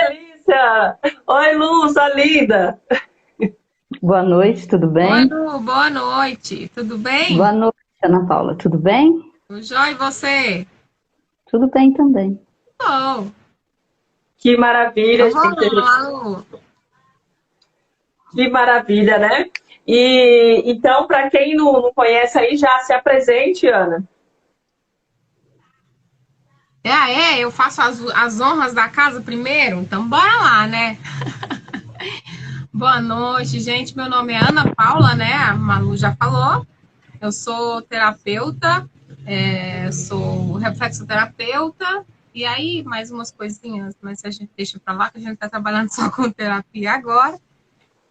delícia! Oi, Lu, sua linda! Boa noite, tudo Oi, bem? Lu, boa noite. Tudo bem? Boa noite, Ana Paula, tudo bem? Tudo jóia e você? Tudo bem também. Oh, Que maravilha, então vamos gente! lá, Lu. Que maravilha, né? E então, para quem não conhece aí, já se apresente, Ana. Eu faço as honras da casa primeiro? Então bora lá, né? Boa noite, gente. Meu nome é Ana Paula, né? A Malu já falou. Eu sou terapeuta, sou reflexoterapeuta, e aí mais umas coisinhas, mas a gente deixa pra lá, que a gente tá trabalhando só com terapia agora.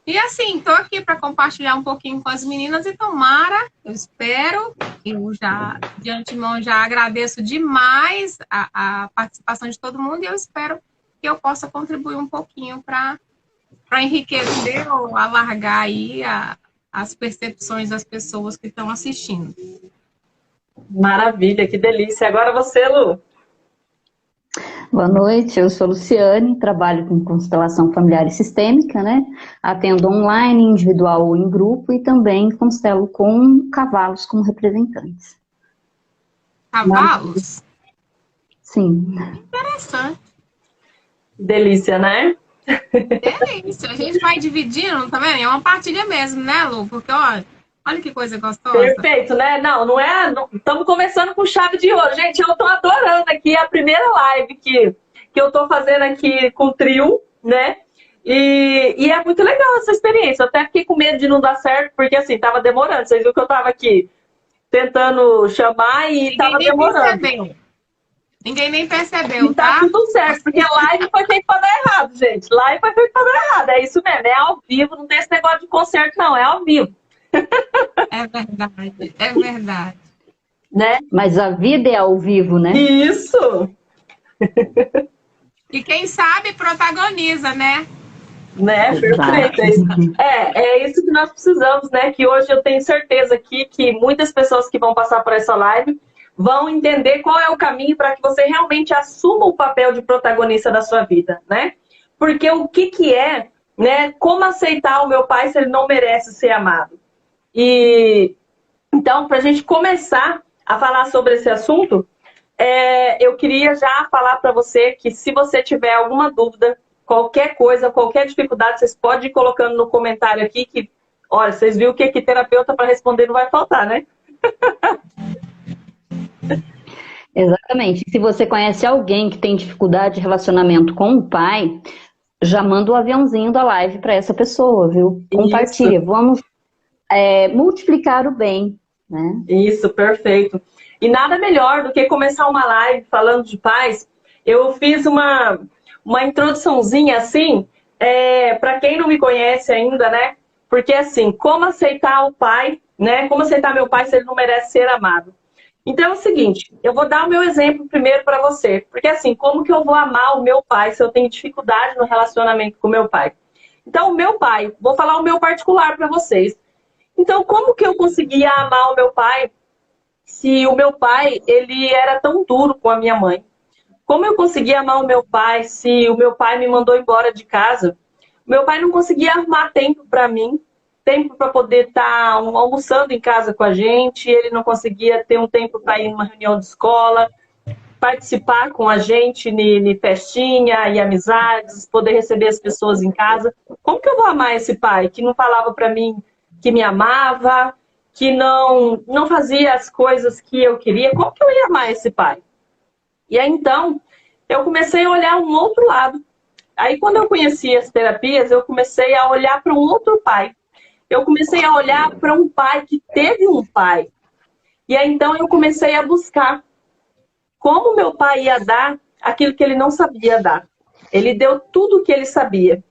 E assim, estou aqui para compartilhar um pouquinho com as meninas e tomara, eu espero, eu já, de antemão, já agradeço demais a participação de todo mundo e eu espero que eu possa contribuir um pouquinho para enriquecer ou alargar aí as percepções das pessoas que estão assistindo. Maravilha, que delícia! Agora você, Lu. Boa noite, eu sou Luciane, trabalho com constelação familiar e sistêmica, né? Atendo online, individual ou em grupo e também constelo com cavalos como representantes. Cavalos? Sim. Interessante. Delícia, né? Delícia. A gente vai dividindo, tá vendo? É uma partilha mesmo, né, Lu? Porque, olha que coisa gostosa. Perfeito, né? Não é. Estamos começando com chave de ouro. Gente, eu estou adorando aqui a primeira live que eu estou fazendo aqui com o trio, né? E é muito legal essa experiência. Eu até fiquei com medo de não dar certo, porque assim, tava demorando. Vocês viram que eu tava aqui tentando chamar e Ninguém tava nem demorando. percebeu. Ninguém nem percebeu, E tá tá? tudo certo, porque live foi feito pra dar errado, gente. Live foi feito pra dar errado. É isso mesmo, é ao vivo, não tem esse negócio de concerto, não, é ao vivo. É verdade, é verdade. Né? Mas a vida é ao vivo, né? Isso! E quem sabe protagoniza, né? Né? Perfeito. É isso que nós precisamos, né? Que hoje eu tenho certeza aqui que muitas pessoas que vão passar por essa live vão entender qual é o caminho para que você realmente assuma o papel de protagonista da sua vida, né? Porque o que é, né? Como aceitar o meu pai se ele não merece ser amado? E então, para a gente começar a falar sobre esse assunto, eu queria já falar para você que se você tiver alguma dúvida, qualquer coisa, qualquer dificuldade, vocês podem ir colocando no comentário aqui que, olha, vocês viram que terapeuta para responder não vai faltar, né? Exatamente. Se você conhece alguém que tem dificuldade de relacionamento com o pai, já manda o aviãozinho da live para essa pessoa, viu? Compartilha. Isso. Vamos multiplicar o bem, né? Isso, perfeito. E nada melhor do que começar uma live falando de paz. Eu fiz uma introduçãozinha assim, para quem não me conhece ainda, né? Porque assim, como aceitar o pai, né? Como aceitar meu pai se ele não merece ser amado? Então é o seguinte, eu vou dar o meu exemplo primeiro para você. Porque assim, como que eu vou amar o meu pai se eu tenho dificuldade no relacionamento com o meu pai? Então, o meu pai, vou falar o meu particular para vocês. Então, como que eu conseguia amar o meu pai se o meu pai ele era tão duro com a minha mãe? Como eu conseguia amar o meu pai se o meu pai me mandou embora de casa? Meu pai não conseguia arrumar tempo para mim, tempo para poder estar almoçando em casa com a gente, ele não conseguia ter um tempo para ir numa reunião de escola, participar com a gente em festinha e amizades, poder receber as pessoas em casa. Como que eu vou amar esse pai que não falava para mim que me amava, que não fazia as coisas que eu queria? Como que eu ia amar esse pai? E aí, então, eu comecei a olhar um outro lado. Aí, quando eu conheci as terapias, eu comecei a olhar para um outro pai. Eu comecei a olhar para um pai que teve um pai. E aí, então, eu comecei a buscar como meu pai ia dar aquilo que ele não sabia dar. Ele deu tudo o que ele sabia.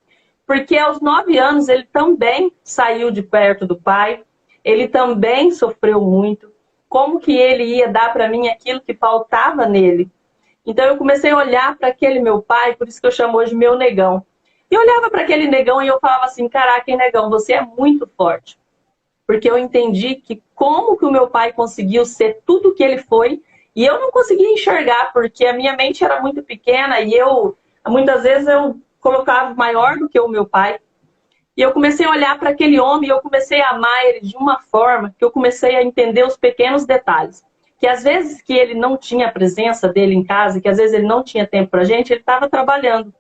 Porque aos 9 anos ele também saiu de perto do pai. Ele também sofreu muito. Como que ele ia dar para mim aquilo que faltava nele? Então eu comecei a olhar para aquele meu pai, por isso que eu chamo hoje meu negão. E eu olhava para aquele negão e eu falava assim, caraca, hein, negão, você é muito forte. Porque eu entendi que como que o meu pai conseguiu ser tudo o que ele foi, e eu não conseguia enxergar, porque a minha mente era muito pequena e muitas vezes colocava maior do que o meu pai. E eu comecei a olhar para aquele homem e eu comecei a amar ele de uma forma que eu comecei a entender os pequenos detalhes. Que às vezes que ele não tinha a presença dele em casa, que às vezes ele não tinha tempo para a gente, ele estava trabalhando.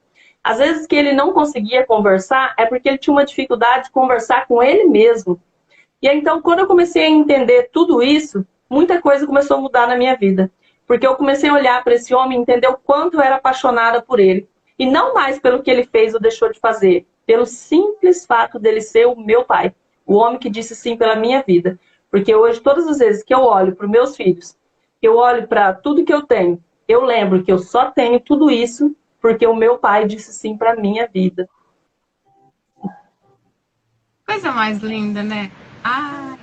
Às vezes que ele não conseguia conversar é porque ele tinha uma dificuldade de conversar com ele mesmo. E aí, então, quando eu comecei a entender tudo isso, muita coisa começou a mudar na minha vida. Porque eu comecei a olhar para esse homem e entender o quanto eu era apaixonada por ele. E não mais pelo que ele fez ou deixou de fazer, pelo simples fato dele ser o meu pai. O homem que disse sim pela minha vida. Porque hoje, todas as vezes que eu olho para os meus filhos, que eu olho para tudo que eu tenho, eu lembro que eu só tenho tudo isso porque o meu pai disse sim para minha vida. Coisa mais linda, né? Ah,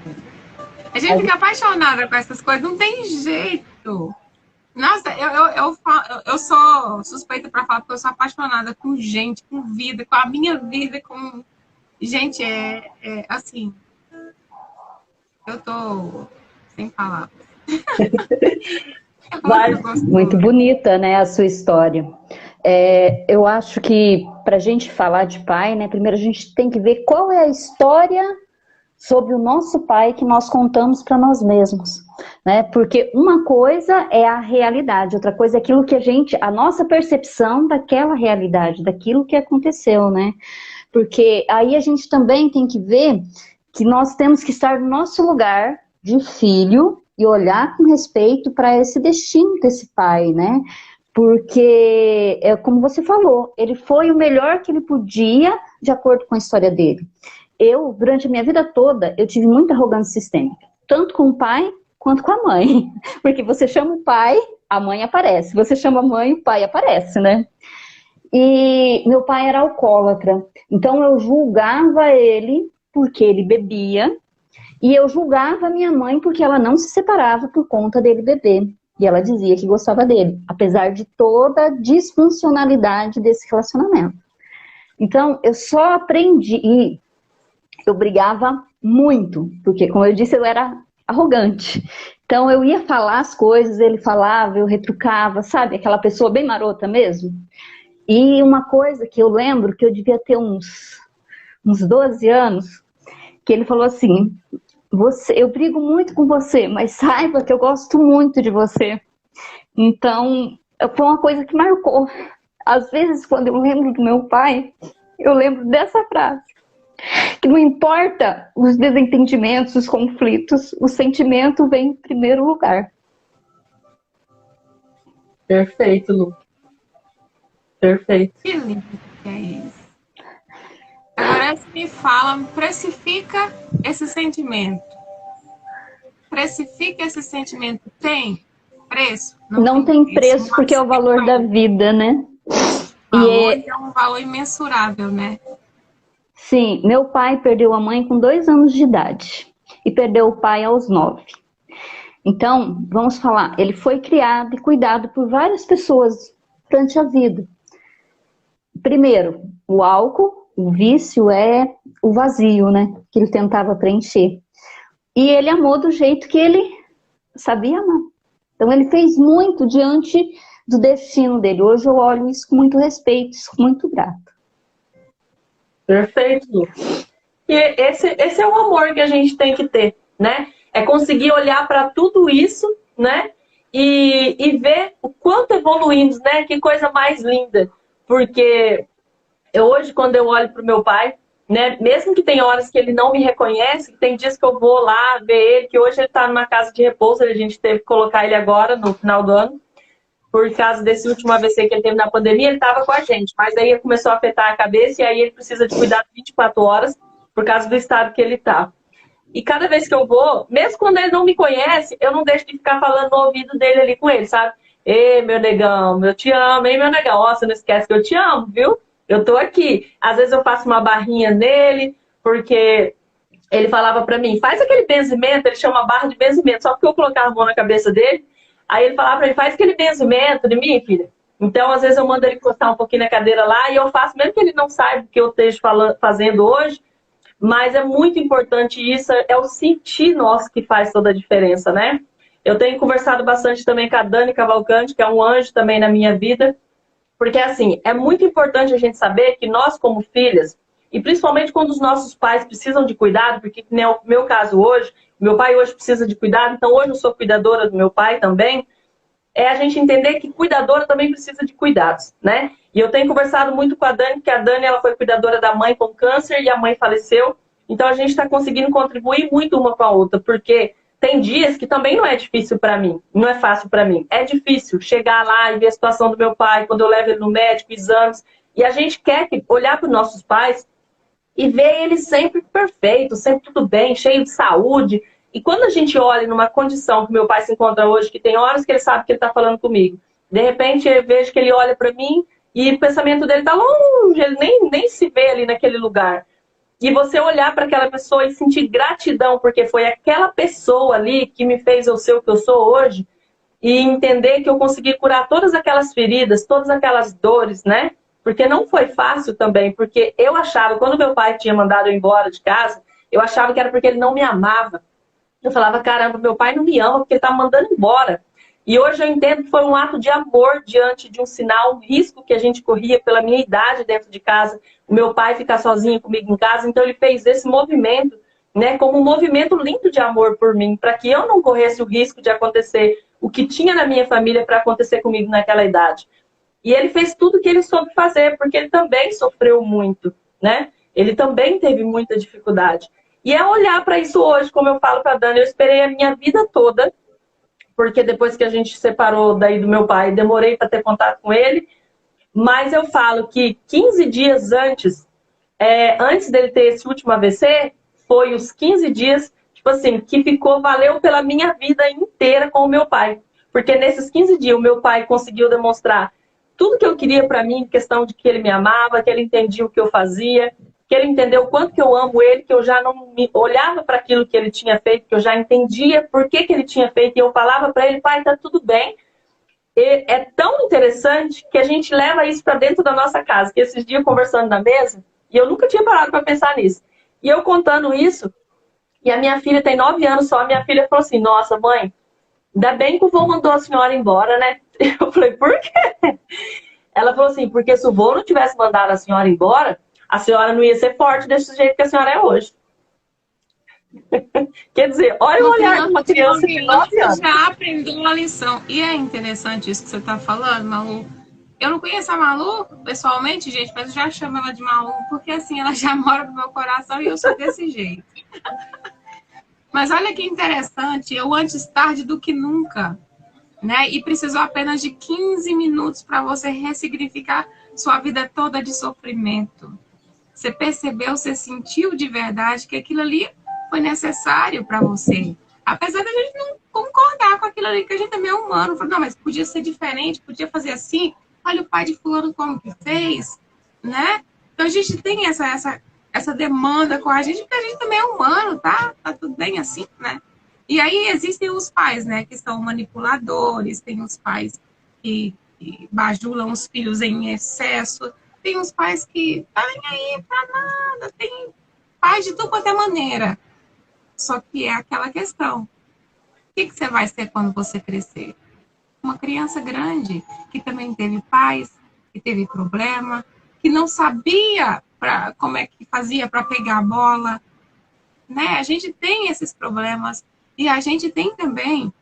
a gente fica apaixonada com essas coisas, não tem jeito. Nossa, eu sou suspeita para falar porque eu sou apaixonada com gente, com vida, com a minha vida, com... Gente, assim... Eu tô sem palavras. Muito bonita, né, a sua história. Eu acho que para a gente falar de pai, né, primeiro a gente tem que ver qual é a história sobre o nosso pai que nós contamos para nós mesmos, né? Porque uma coisa é a realidade, outra coisa é aquilo que a nossa percepção daquela realidade, daquilo que aconteceu, né? Porque aí a gente também tem que ver que nós temos que estar no nosso lugar de filho e olhar com respeito para esse destino desse pai, né? Porque, como você falou, ele foi o melhor que ele podia de acordo com a história dele. Eu, durante a minha vida toda, eu tive muita arrogância sistêmica, tanto com o pai quanto com a mãe. Porque você chama o pai, a mãe aparece. Você chama a mãe, o pai aparece, né? E meu pai era alcoólatra, então eu julgava ele porque ele bebia, e eu julgava minha mãe porque ela não se separava por conta dele beber. E ela dizia que gostava dele, apesar de toda a disfuncionalidade desse relacionamento. Então, eu só aprendi, e eu brigava muito, porque, como eu disse, eu era arrogante. Então, eu ia falar as coisas, ele falava, eu retrucava, sabe? Aquela pessoa bem marota mesmo. E uma coisa que eu lembro, que eu devia ter uns 12 anos, que ele falou assim: eu brigo muito com você, mas saiba que eu gosto muito de você. Então, foi uma coisa que marcou. Às vezes, quando eu lembro do meu pai, eu lembro dessa frase. Que não importa os desentendimentos, os conflitos, o sentimento vem em primeiro lugar. Perfeito, Lu. Perfeito. Que lindo que é isso. Agora você me fala, precifica esse sentimento. Precifica esse sentimento. Tem preço? Não tem preço porque é o valor da vida, né? É um valor imensurável, né? Sim, meu pai perdeu a mãe com 2 anos de idade e perdeu o pai aos 9. Então, vamos falar, ele foi criado e cuidado por várias pessoas durante a vida. Primeiro, o álcool, o vício é o vazio, né? Que ele tentava preencher. E ele amou do jeito que ele sabia amar. Então, ele fez muito diante do destino dele. Hoje eu olho isso com muito respeito, com muito grato. Perfeito, Lu. E esse é o amor que a gente tem que ter, né? É conseguir olhar para tudo isso, né? E ver o quanto evoluímos, né? Que coisa mais linda. Porque hoje, quando eu olho para o meu pai, né? Mesmo que tem horas que ele não me reconhece, tem dias que eu vou lá ver ele, que hoje ele está numa casa de repouso, a gente teve que colocar ele agora, no final do ano. Por causa desse último AVC que ele teve na pandemia, ele estava com a gente. Mas aí começou a afetar a cabeça e aí ele precisa de cuidado 24 horas por causa do estado que ele está. E cada vez que eu vou, mesmo quando ele não me conhece, eu não deixo de ficar falando no ouvido dele ali com ele, sabe? Ei, meu negão, eu te amo, hein, meu negão? Ó, você não esquece que eu te amo, viu? Eu tô aqui. Às vezes eu faço uma barrinha nele, porque ele falava pra mim, faz aquele benzimento, ele chama barra de benzimento, só porque eu colocava a mão na cabeça dele. Aí ele falava pra mim, faz aquele benzimento de mim, filha. Então, às vezes eu mando ele encostar um pouquinho na cadeira lá e eu faço, mesmo que ele não saiba o que eu esteja fazendo hoje, mas é muito importante isso, é o sentir nosso que faz toda a diferença, né? Eu tenho conversado bastante também com a Dani Cavalcante, que é um anjo também na minha vida, Porque, assim, é muito importante a gente saber que nós, como filhas, e principalmente quando os nossos pais precisam de cuidado, porque nem é o meu caso hoje, meu pai hoje precisa de cuidado, então hoje eu sou cuidadora do meu pai também, é a gente entender que cuidadora também precisa de cuidados, né? E eu tenho conversado muito com a Dani, porque a Dani ela foi cuidadora da mãe com câncer e a mãe faleceu. Então a gente está conseguindo contribuir muito uma com a outra, porque tem dias que também não é difícil para mim, não é fácil para mim. É difícil chegar lá e ver a situação do meu pai, quando eu levo ele no médico, exames. E a gente quer olhar para os nossos pais e ver eles sempre perfeitos, sempre tudo bem, cheio de saúde. E quando a gente olha numa condição que meu pai se encontra hoje, que tem horas que ele sabe que ele está falando comigo, de repente eu vejo que ele olha para mim e o pensamento dele está longe, ele nem se vê ali naquele lugar. E você olhar para aquela pessoa e sentir gratidão, porque foi aquela pessoa ali que me fez eu ser o que eu sou hoje, e entender que eu consegui curar todas aquelas feridas, todas aquelas dores, né? Porque não foi fácil também, porque eu achava, quando meu pai tinha mandado eu embora de casa, eu achava que era porque ele não me amava. Eu falava, caramba, meu pai não me ama porque ele tá me mandando embora. E hoje eu entendo que foi um ato de amor diante de um sinal, um risco que a gente corria pela minha idade dentro de casa, o meu pai ficar sozinho comigo em casa, então ele fez esse movimento, né, como um movimento lindo de amor por mim, para que eu não corresse o risco de acontecer o que tinha na minha família para acontecer comigo naquela idade. E ele fez tudo o que ele soube fazer, porque ele também sofreu muito, né? Ele também teve muita dificuldade. E é olhar para isso hoje, como eu falo para a Dani, eu esperei a minha vida toda, porque depois que a gente se separou daí do meu pai, demorei para ter contato com ele, mas eu falo que 15 dias antes, antes dele ter esse último AVC, foi os 15 dias, tipo assim, que valeu pela minha vida inteira com o meu pai. Porque nesses 15 dias o meu pai conseguiu demonstrar tudo que eu queria para mim, em questão de que ele me amava, que ele entendia o que eu fazia, que ele entendeu o quanto que eu amo ele, que eu já não me olhava para aquilo que ele tinha feito, que eu já entendia por que ele tinha feito, e eu falava para ele, pai, tá tudo bem. E é tão interessante que a gente leva isso para dentro da nossa casa, que esses dias conversando na mesa, e eu nunca tinha parado para pensar nisso. E eu contando isso, e a minha filha tem 9 anos só, a minha filha falou assim, nossa, mãe, ainda bem que o vô mandou a senhora embora, né? Eu falei, por quê? Ela falou assim, porque se o vô não tivesse mandado a senhora embora, a senhora não ia ser forte desse jeito que a senhora é hoje. Quer dizer, olha o olhar de uma criança de 9 anos. Já aprendeu uma lição. E é interessante isso que você está falando, Malu. Eu não conheço a Malu pessoalmente, gente, mas eu já chamo ela de Malu, porque assim, ela já mora no meu coração e eu sou desse jeito. Mas olha que interessante, eu antes tarde do que nunca, né? E precisou apenas de 15 minutos para você ressignificar sua vida toda de sofrimento. Você percebeu, você sentiu de verdade que aquilo ali foi necessário para você. Apesar da gente não concordar com aquilo ali, que a gente também é humano. Falou, não, mas podia ser diferente, podia fazer assim. Olha o pai de fulano como que fez, né? Então a gente tem essa demanda com a gente, porque a gente também é humano, tá? Tá tudo bem assim, né? E aí existem os pais, né, que são manipuladores, tem os pais que bajulam os filhos em excesso, tem os pais que tá nem aí pra nada, tem pais de tudo quanto é maneira. Só que é aquela questão. O que você vai ser quando você crescer? Uma criança grande, que também teve pais, que teve problema, que não sabia como é que fazia para pegar a bola, né? A gente tem esses problemas e a gente tem também,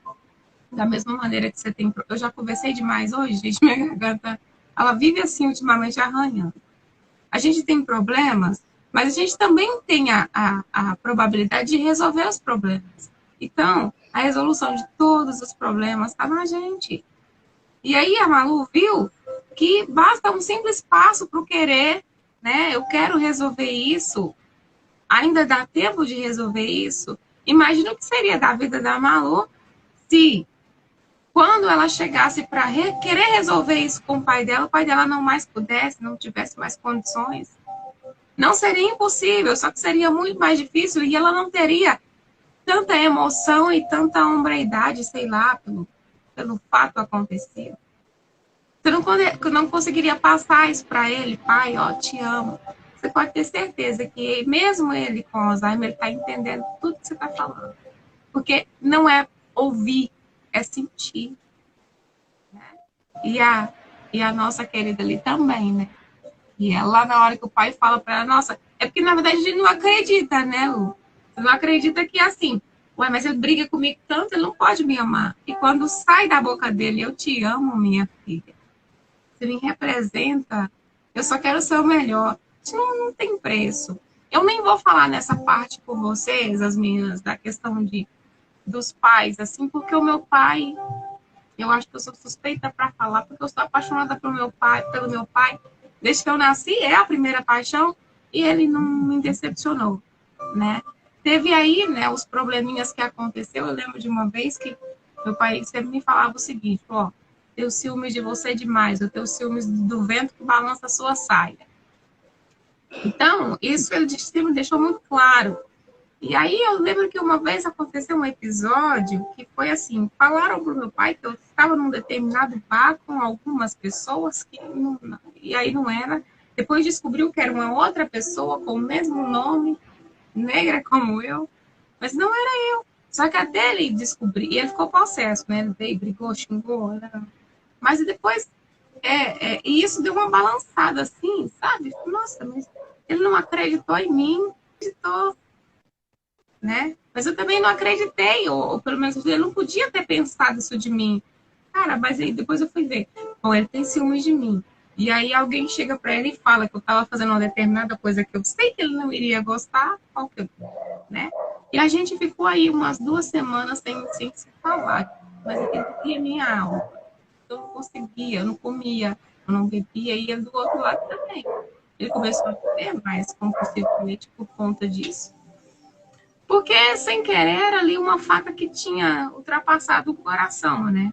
da mesma maneira que você tem... Eu já conversei demais hoje, gente, minha garganta, ela vive assim ultimamente arranhando. A gente tem problemas, mas a gente também tem a probabilidade de resolver os problemas. Então, a resolução de todos os problemas está na gente. E aí a Malu viu que basta um simples passo para o querer, né? Eu quero resolver isso. Ainda dá tempo de resolver isso. Imagina o que seria da vida da Malu se, quando ela chegasse para querer resolver isso com o pai dela não mais pudesse, não tivesse mais condições. Não seria impossível, só que seria muito mais difícil e ela não teria tanta emoção e tanta hombridade, sei lá, pelo fato acontecido. Você não conseguiria passar isso para ele, pai, ó, te amo. Você pode ter certeza que mesmo ele com Alzheimer, ele está entendendo tudo que você está falando. Porque não é ouvir, é sentir. Né? E a nossa querida ali também, né? E ela, na hora que o pai fala para ela, nossa, é porque na verdade a gente não acredita, né, Lu? Você não acredita que assim, ué, mas ele briga comigo tanto, ele não pode me amar. E quando sai da boca dele, eu te amo, minha filha. Você me representa, eu só quero ser o melhor. Isso não tem preço. Eu nem vou falar nessa parte com vocês, as meninas, da questão dos pais, assim, porque o meu pai, eu acho que eu sou suspeita para falar, porque eu sou apaixonada pelo meu pai. Desde que eu nasci, é a primeira paixão, e ele não me decepcionou, né? Teve aí, né, os probleminhas que aconteceu. Eu lembro de uma vez que meu pai sempre me falava o seguinte, ó, tenho ciúmes de você demais, eu tenho ciúmes do vento que balança a sua saia. Então, isso ele me deixou muito claro. E aí eu lembro que uma vez aconteceu um episódio que foi assim, falaram pro meu pai que eu estava num determinado bar com algumas pessoas que não, e aí não era. Depois descobriu que era uma outra pessoa com o mesmo nome, negra como eu, mas não era eu. Só que até ele descobrir, e ele ficou possesso, né? Ele veio, brigou, xingou, né? Mas depois, e isso deu uma balançada assim, sabe? Nossa, mas ele não acreditou em mim, acreditou, né? Mas eu também não acreditei, ou pelo menos ele não podia ter pensado isso de mim. Cara, mas aí depois eu fui ver, bom, ele tem ciúmes de mim. E aí alguém chega para ele e fala que eu estava fazendo uma determinada coisa que eu sei que ele não iria gostar, né? E a gente ficou aí umas 2 semanas sem se falar, mas ele queria minha alma. Eu não conseguia, eu não comia, eu não bebia, e ele do outro lado também. Ele começou a beber mais compulsivamente por conta disso. Porque, sem querer, era ali uma faca que tinha ultrapassado o coração, né?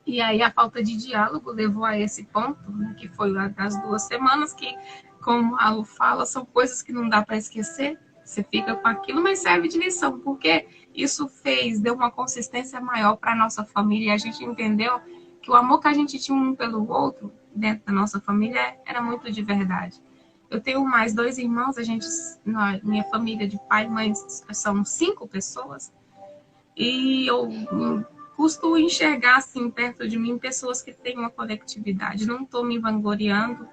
E aí a falta de diálogo levou a esse ponto, né, que foi das 2 semanas, que, como a Lu fala, são coisas que não dá para esquecer. Você fica com aquilo, mas serve de lição, porque isso deu uma consistência maior para a nossa família, e a gente entendeu que o amor que a gente tinha um pelo outro, dentro da nossa família, era muito de verdade. Eu tenho mais 2 irmãos, minha família de pai e mãe são 5 pessoas, e eu custo enxergar, assim, perto de mim, pessoas que têm uma conectividade. Não estou me vangloriando,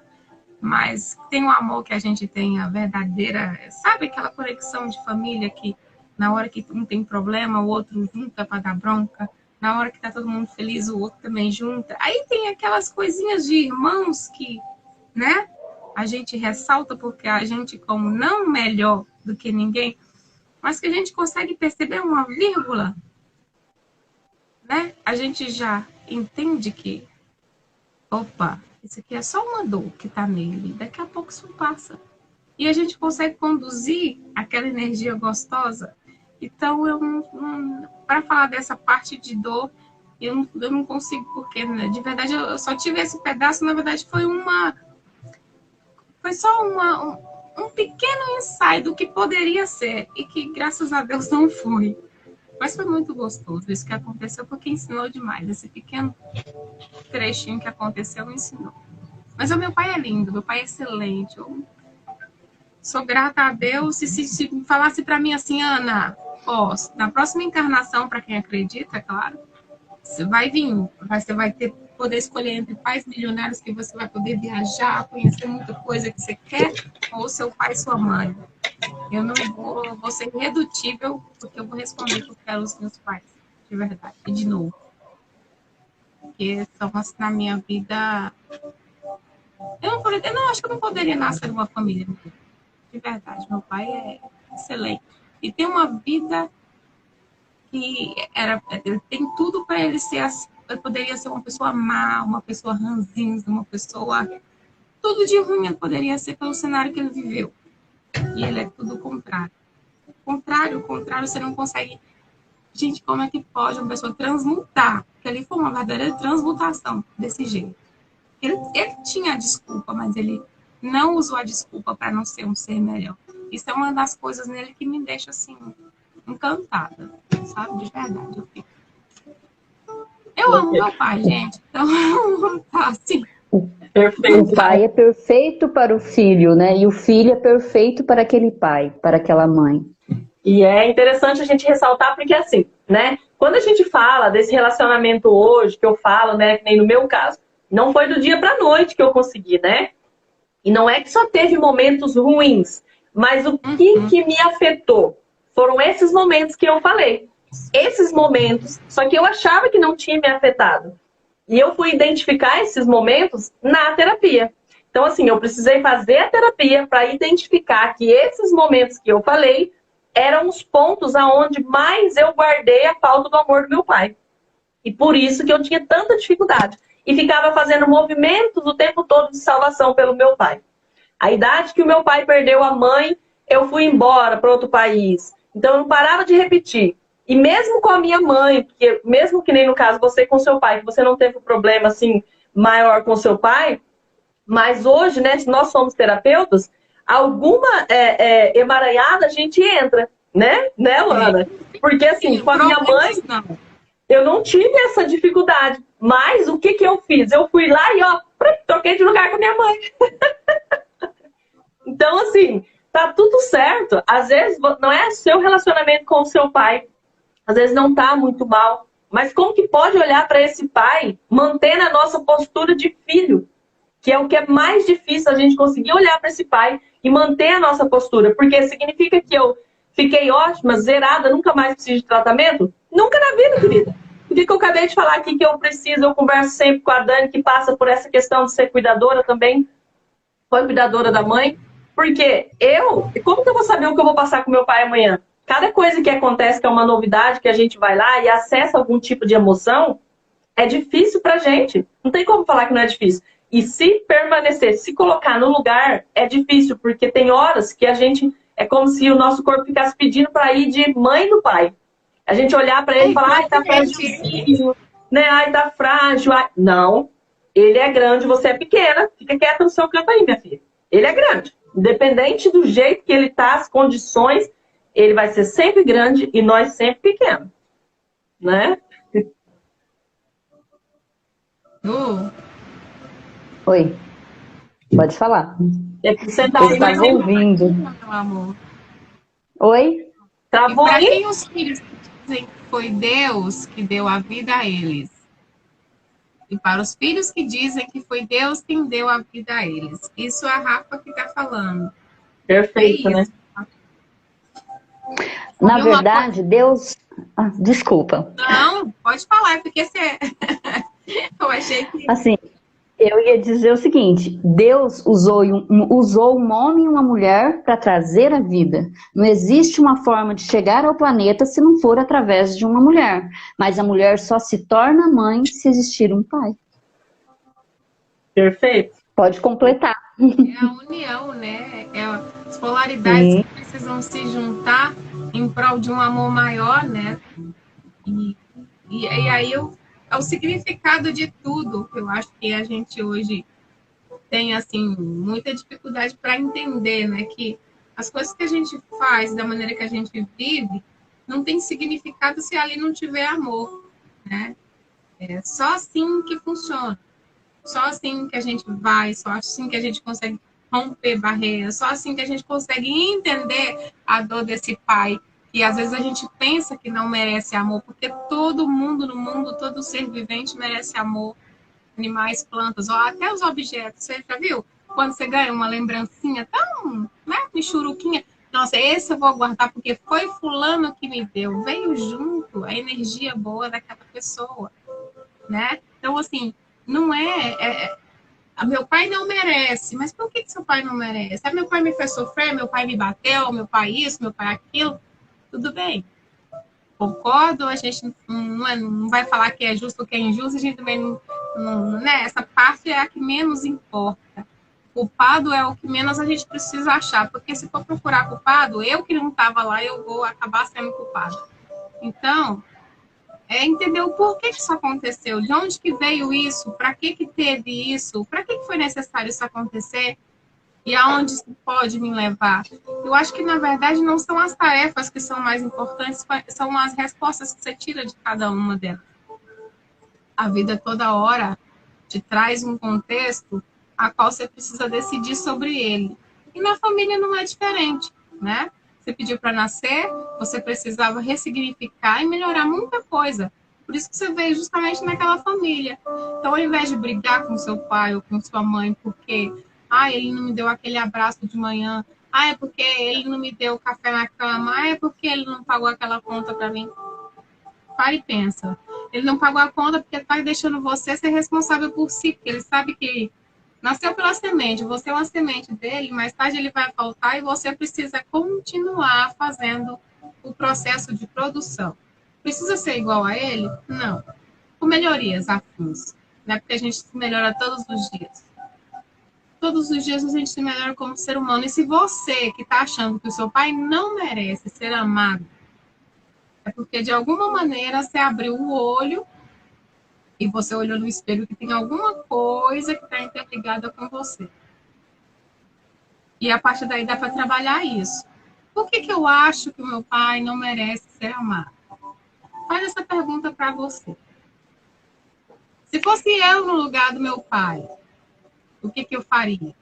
mas tem o amor que a gente tem, a verdadeira, sabe aquela conexão de família que na hora que um tem problema, o outro junta para dar bronca, na hora que tá todo mundo feliz, o outro também junta. Aí tem aquelas coisinhas de irmãos que, né, a gente ressalta porque a gente, como não melhor do que ninguém, mas que a gente consegue perceber uma vírgula, né? A gente já entende que, opa, isso aqui é só uma dor que tá nele, daqui a pouco isso passa. E a gente consegue conduzir aquela energia gostosa. Então, para falar dessa parte de dor, eu não consigo, porque, né, de verdade, eu só tive esse pedaço, na verdade, foi só um pequeno ensaio do que poderia ser, e que, graças a Deus, não foi. Mas foi muito gostoso isso que aconteceu, porque ensinou demais. Esse pequeno trechinho que aconteceu me ensinou. Mas o meu pai é lindo, meu pai é excelente. Eu sou grata a Deus. Se falasse para mim assim, Ana, ó, na próxima encarnação, para quem acredita, é claro, você vai vir, você vai poder escolher entre pais milionários que você vai poder viajar, conhecer muita coisa que você quer, ou seu pai e sua mãe. Eu não vou ser irredutível, porque eu vou responder que eu quero os meus pais, de verdade, e de novo. Porque são, assim, na minha vida... Eu não acho que eu não poderia nascer numa família, de verdade. Meu pai é excelente. E tem uma vida que ele tem tudo para ele ser assim. Ele poderia ser uma pessoa má, uma pessoa ranzinza, uma pessoa... Tudo de ruim ele poderia ser pelo cenário que ele viveu. E ele é tudo o contrário. O contrário, você não consegue... Gente, como é que pode uma pessoa transmutar? Porque ali foi uma verdadeira transmutação desse jeito. Ele tinha a desculpa, mas ele não usou a desculpa para não ser um ser melhor. Isso é uma das coisas nele que me deixa, assim, encantada, sabe? De verdade, eu amo meu pai, gente. Então, tá assim... O pai é perfeito para o filho, né? E o filho é perfeito para aquele pai, para aquela mãe. E é interessante a gente ressaltar, porque assim, né? Quando a gente fala desse relacionamento hoje, que eu falo, né? Que nem no meu caso, Não foi do dia para a noite que eu consegui, né? E não é que só teve momentos ruins, mas o que me afetou foram esses momentos que eu falei. Esses momentos, só que eu achava que não tinha me afetado. E eu fui identificar esses momentos na terapia. Então, assim, eu precisei fazer a terapia para identificar que esses momentos que eu falei eram os pontos aonde mais eu guardei a falta do amor do meu pai. E por isso que eu tinha tanta dificuldade. E ficava fazendo movimentos o tempo todo de salvação pelo meu pai. A idade que o meu pai perdeu a mãe, eu fui embora para outro país. Então eu não parava de repetir. E mesmo com a minha mãe, porque mesmo que nem no caso você com seu pai, que você não teve um problema assim maior com seu pai, mas hoje, né, se nós somos terapeutas, alguma emaranhada a gente entra, né, Luana? Porque assim, com a minha mãe, eu não tive essa dificuldade. Mas o que eu fiz? Eu fui lá e ó, troquei de lugar com a minha mãe. Então, assim, tá tudo certo. Às vezes não é seu relacionamento com o seu pai. Às vezes não tá muito mal. Mas como que pode olhar para esse pai, mantendo a nossa postura de filho? Que é o que é mais difícil, a gente conseguir olhar para esse pai e manter a nossa postura. Porque significa que eu fiquei ótima, zerada, nunca mais preciso de tratamento? Nunca na vida, querida. Por que eu acabei de falar aqui que eu preciso, eu converso sempre com a Dani, que passa por essa questão de ser cuidadora também. Foi cuidadora da mãe. Porque como que eu vou saber o que eu vou passar com meu pai amanhã? Cada coisa que acontece, que é uma novidade, que a gente vai lá e acessa algum tipo de emoção, é difícil pra gente. Não tem como falar que não é difícil. E se permanecer, se colocar no lugar, é difícil, porque tem horas que a gente, é como se o nosso corpo ficasse pedindo para ir de mãe do pai. A gente olhar para ele e falar, ai, tá frágil, né? Ai, tá frágil. Ai. Não, ele é grande, você é pequena, fica quieta no seu canto aí, minha filha. Ele é grande. Independente do jeito que ele tá, as condições, ele vai ser sempre grande e nós sempre pequenos, né? Oi, pode falar. Você tá eu estava ouvindo. Meu amor. Oi? Travou para aí? quem os filhos dizem que foi Deus que deu a vida a eles? E para os filhos que dizem que foi Deus quem deu a vida a eles. Isso é a Rafa que está falando. Perfeito, né? Na verdade, Deus... Ah, desculpa. Não, pode falar, porque você... Eu achei que... Assim, eu ia dizer o seguinte, Deus usou um homem e uma mulher para trazer a vida. Não existe uma forma de chegar ao planeta se não for através de uma mulher. Mas a mulher só se torna mãe se existir um pai. Perfeito. Pode completar. É a união, né? As polaridades Sim. que precisam se juntar em prol de um amor maior, né? E aí é o significado de tudo. Eu acho que a gente hoje tem, assim, muita dificuldade para entender, né? Que as coisas que a gente faz, da maneira que a gente vive, não tem significado se ali não tiver amor, né? É só assim que funciona. Só assim que a gente vai, só assim que a gente consegue romper barreiras, só assim que a gente consegue entender a dor desse pai. E às vezes a gente pensa que não merece amor, porque todo mundo no mundo, todo ser vivente merece amor. Animais, plantas, ou até os objetos. Você já viu? Quando você ganha uma lembrancinha tão, né, michuruquinha. Nossa, esse eu vou guardar porque foi fulano que me deu. Veio junto a energia boa daquela pessoa, né? Então, assim, não meu pai não merece. Mas por que seu pai não merece? Meu pai me fez sofrer, meu pai me bateu, meu pai isso, meu pai aquilo. Tudo bem. Concordo, a gente não vai falar que é justo ou que é injusto, a gente também não, né? Essa parte é a que menos importa. Culpado é o que menos a gente precisa achar, porque se for procurar culpado, eu que não estava lá, eu vou acabar sendo culpado. Então, entender o porquê que isso aconteceu, de onde que veio isso, para que teve isso, para que foi necessário isso acontecer e aonde isso pode me levar. Eu acho que, na verdade, não são as tarefas que são mais importantes, são as respostas que você tira de cada uma delas. A vida toda hora te traz um contexto a qual você precisa decidir sobre ele. E na família não é diferente, né? Você pediu para nascer, você precisava ressignificar e melhorar muita coisa. Por isso que você veio justamente naquela família. Então, ao invés de brigar com seu pai ou com sua mãe, porque ele não me deu aquele abraço de manhã, é porque ele não me deu café na cama, é porque ele não pagou aquela conta para mim. Para e pensa. Ele não pagou a conta porque está deixando você ser responsável por si, porque ele sabe que nasceu pela semente, você é uma semente dele, mais tarde ele vai faltar e você precisa continuar fazendo o processo de produção. Precisa ser igual a ele? Não. Com melhorias afins, né? Porque a gente se melhora todos os dias. Todos os dias a gente se melhora como ser humano. E se você que está achando que o seu pai não merece ser amado, é porque de alguma maneira você abriu o olho e você olhou no espelho que tem alguma coisa que está interligada com você. E a partir daí dá para trabalhar isso. Por que eu acho que o meu pai não merece ser amado? Faz essa pergunta para você. Se fosse eu no lugar do meu pai, o que eu faria?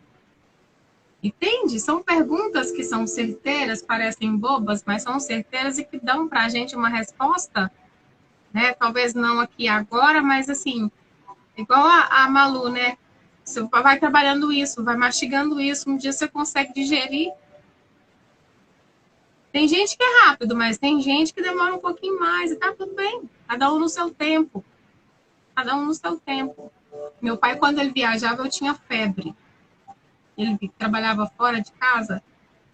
Entende? São perguntas que são certeiras, parecem bobas, mas são certeiras e que dão para a gente uma resposta, né? Talvez não aqui agora, mas assim, igual a Malu, né? Você vai trabalhando isso, vai mastigando isso, um dia você consegue digerir. Tem gente que é rápido, mas tem gente que demora um pouquinho mais, e tá tudo bem. Cada um no seu tempo. Cada um no seu tempo. Meu pai, quando ele viajava, eu tinha febre. Ele trabalhava fora de casa,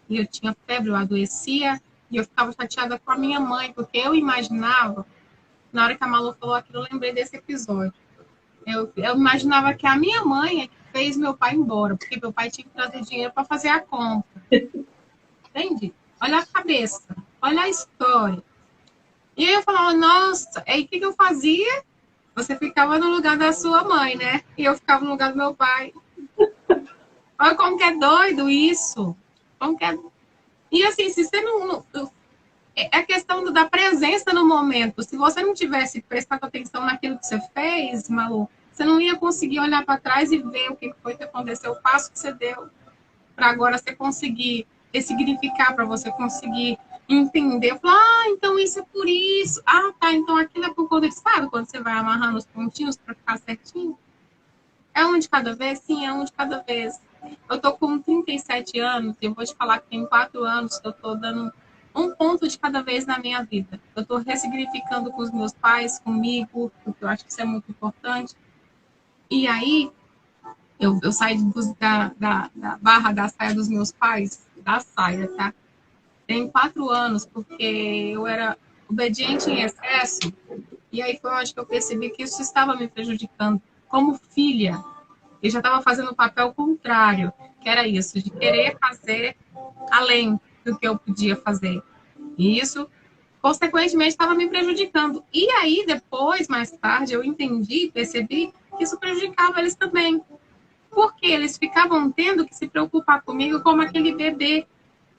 e eu tinha febre, eu adoecia, e eu ficava chateada com a minha mãe, porque eu imaginava, na hora que a Malu falou aquilo, eu lembrei desse episódio. Eu imaginava que a minha mãe é que fez meu pai embora, porque meu pai tinha que trazer dinheiro para fazer a compra. Entende? Olha a cabeça, olha a história. E aí eu falava, nossa, aí o que eu fazia? Você ficava no lugar da sua mãe, né? E eu ficava no lugar do meu pai. Olha como que é doido isso. Como que é... E assim, se você não... É a questão da presença no momento. Se você não tivesse prestado atenção naquilo que você fez, Malu, você não ia conseguir olhar para trás e ver o que foi que aconteceu, o passo que você deu, para agora você conseguir ressignificar, para você conseguir entender. Falar, então isso é por isso. Tá, então aquilo é por conta disso. Sabe quando você vai amarrando os pontinhos para ficar certinho? É um de cada vez? Sim, é um de cada vez. Eu tô com 37 anos e eu vou te falar que tem 4 anos que eu tô dando um ponto de cada vez na minha vida. Eu tô ressignificando com os meus pais, comigo, porque eu acho que isso é muito importante. E aí, eu saí da barra da saia dos meus pais, da saia, tá? Tem 4 anos, porque eu era obediente em excesso. E aí foi onde que eu percebi que isso estava me prejudicando. Como filha, eu já estava fazendo o papel contrário, que era isso, de querer fazer além do que eu podia fazer. E isso, consequentemente, estava me prejudicando. E aí, depois, mais tarde, eu entendi, percebi que isso prejudicava eles também. Porque eles ficavam tendo que se preocupar comigo como aquele bebê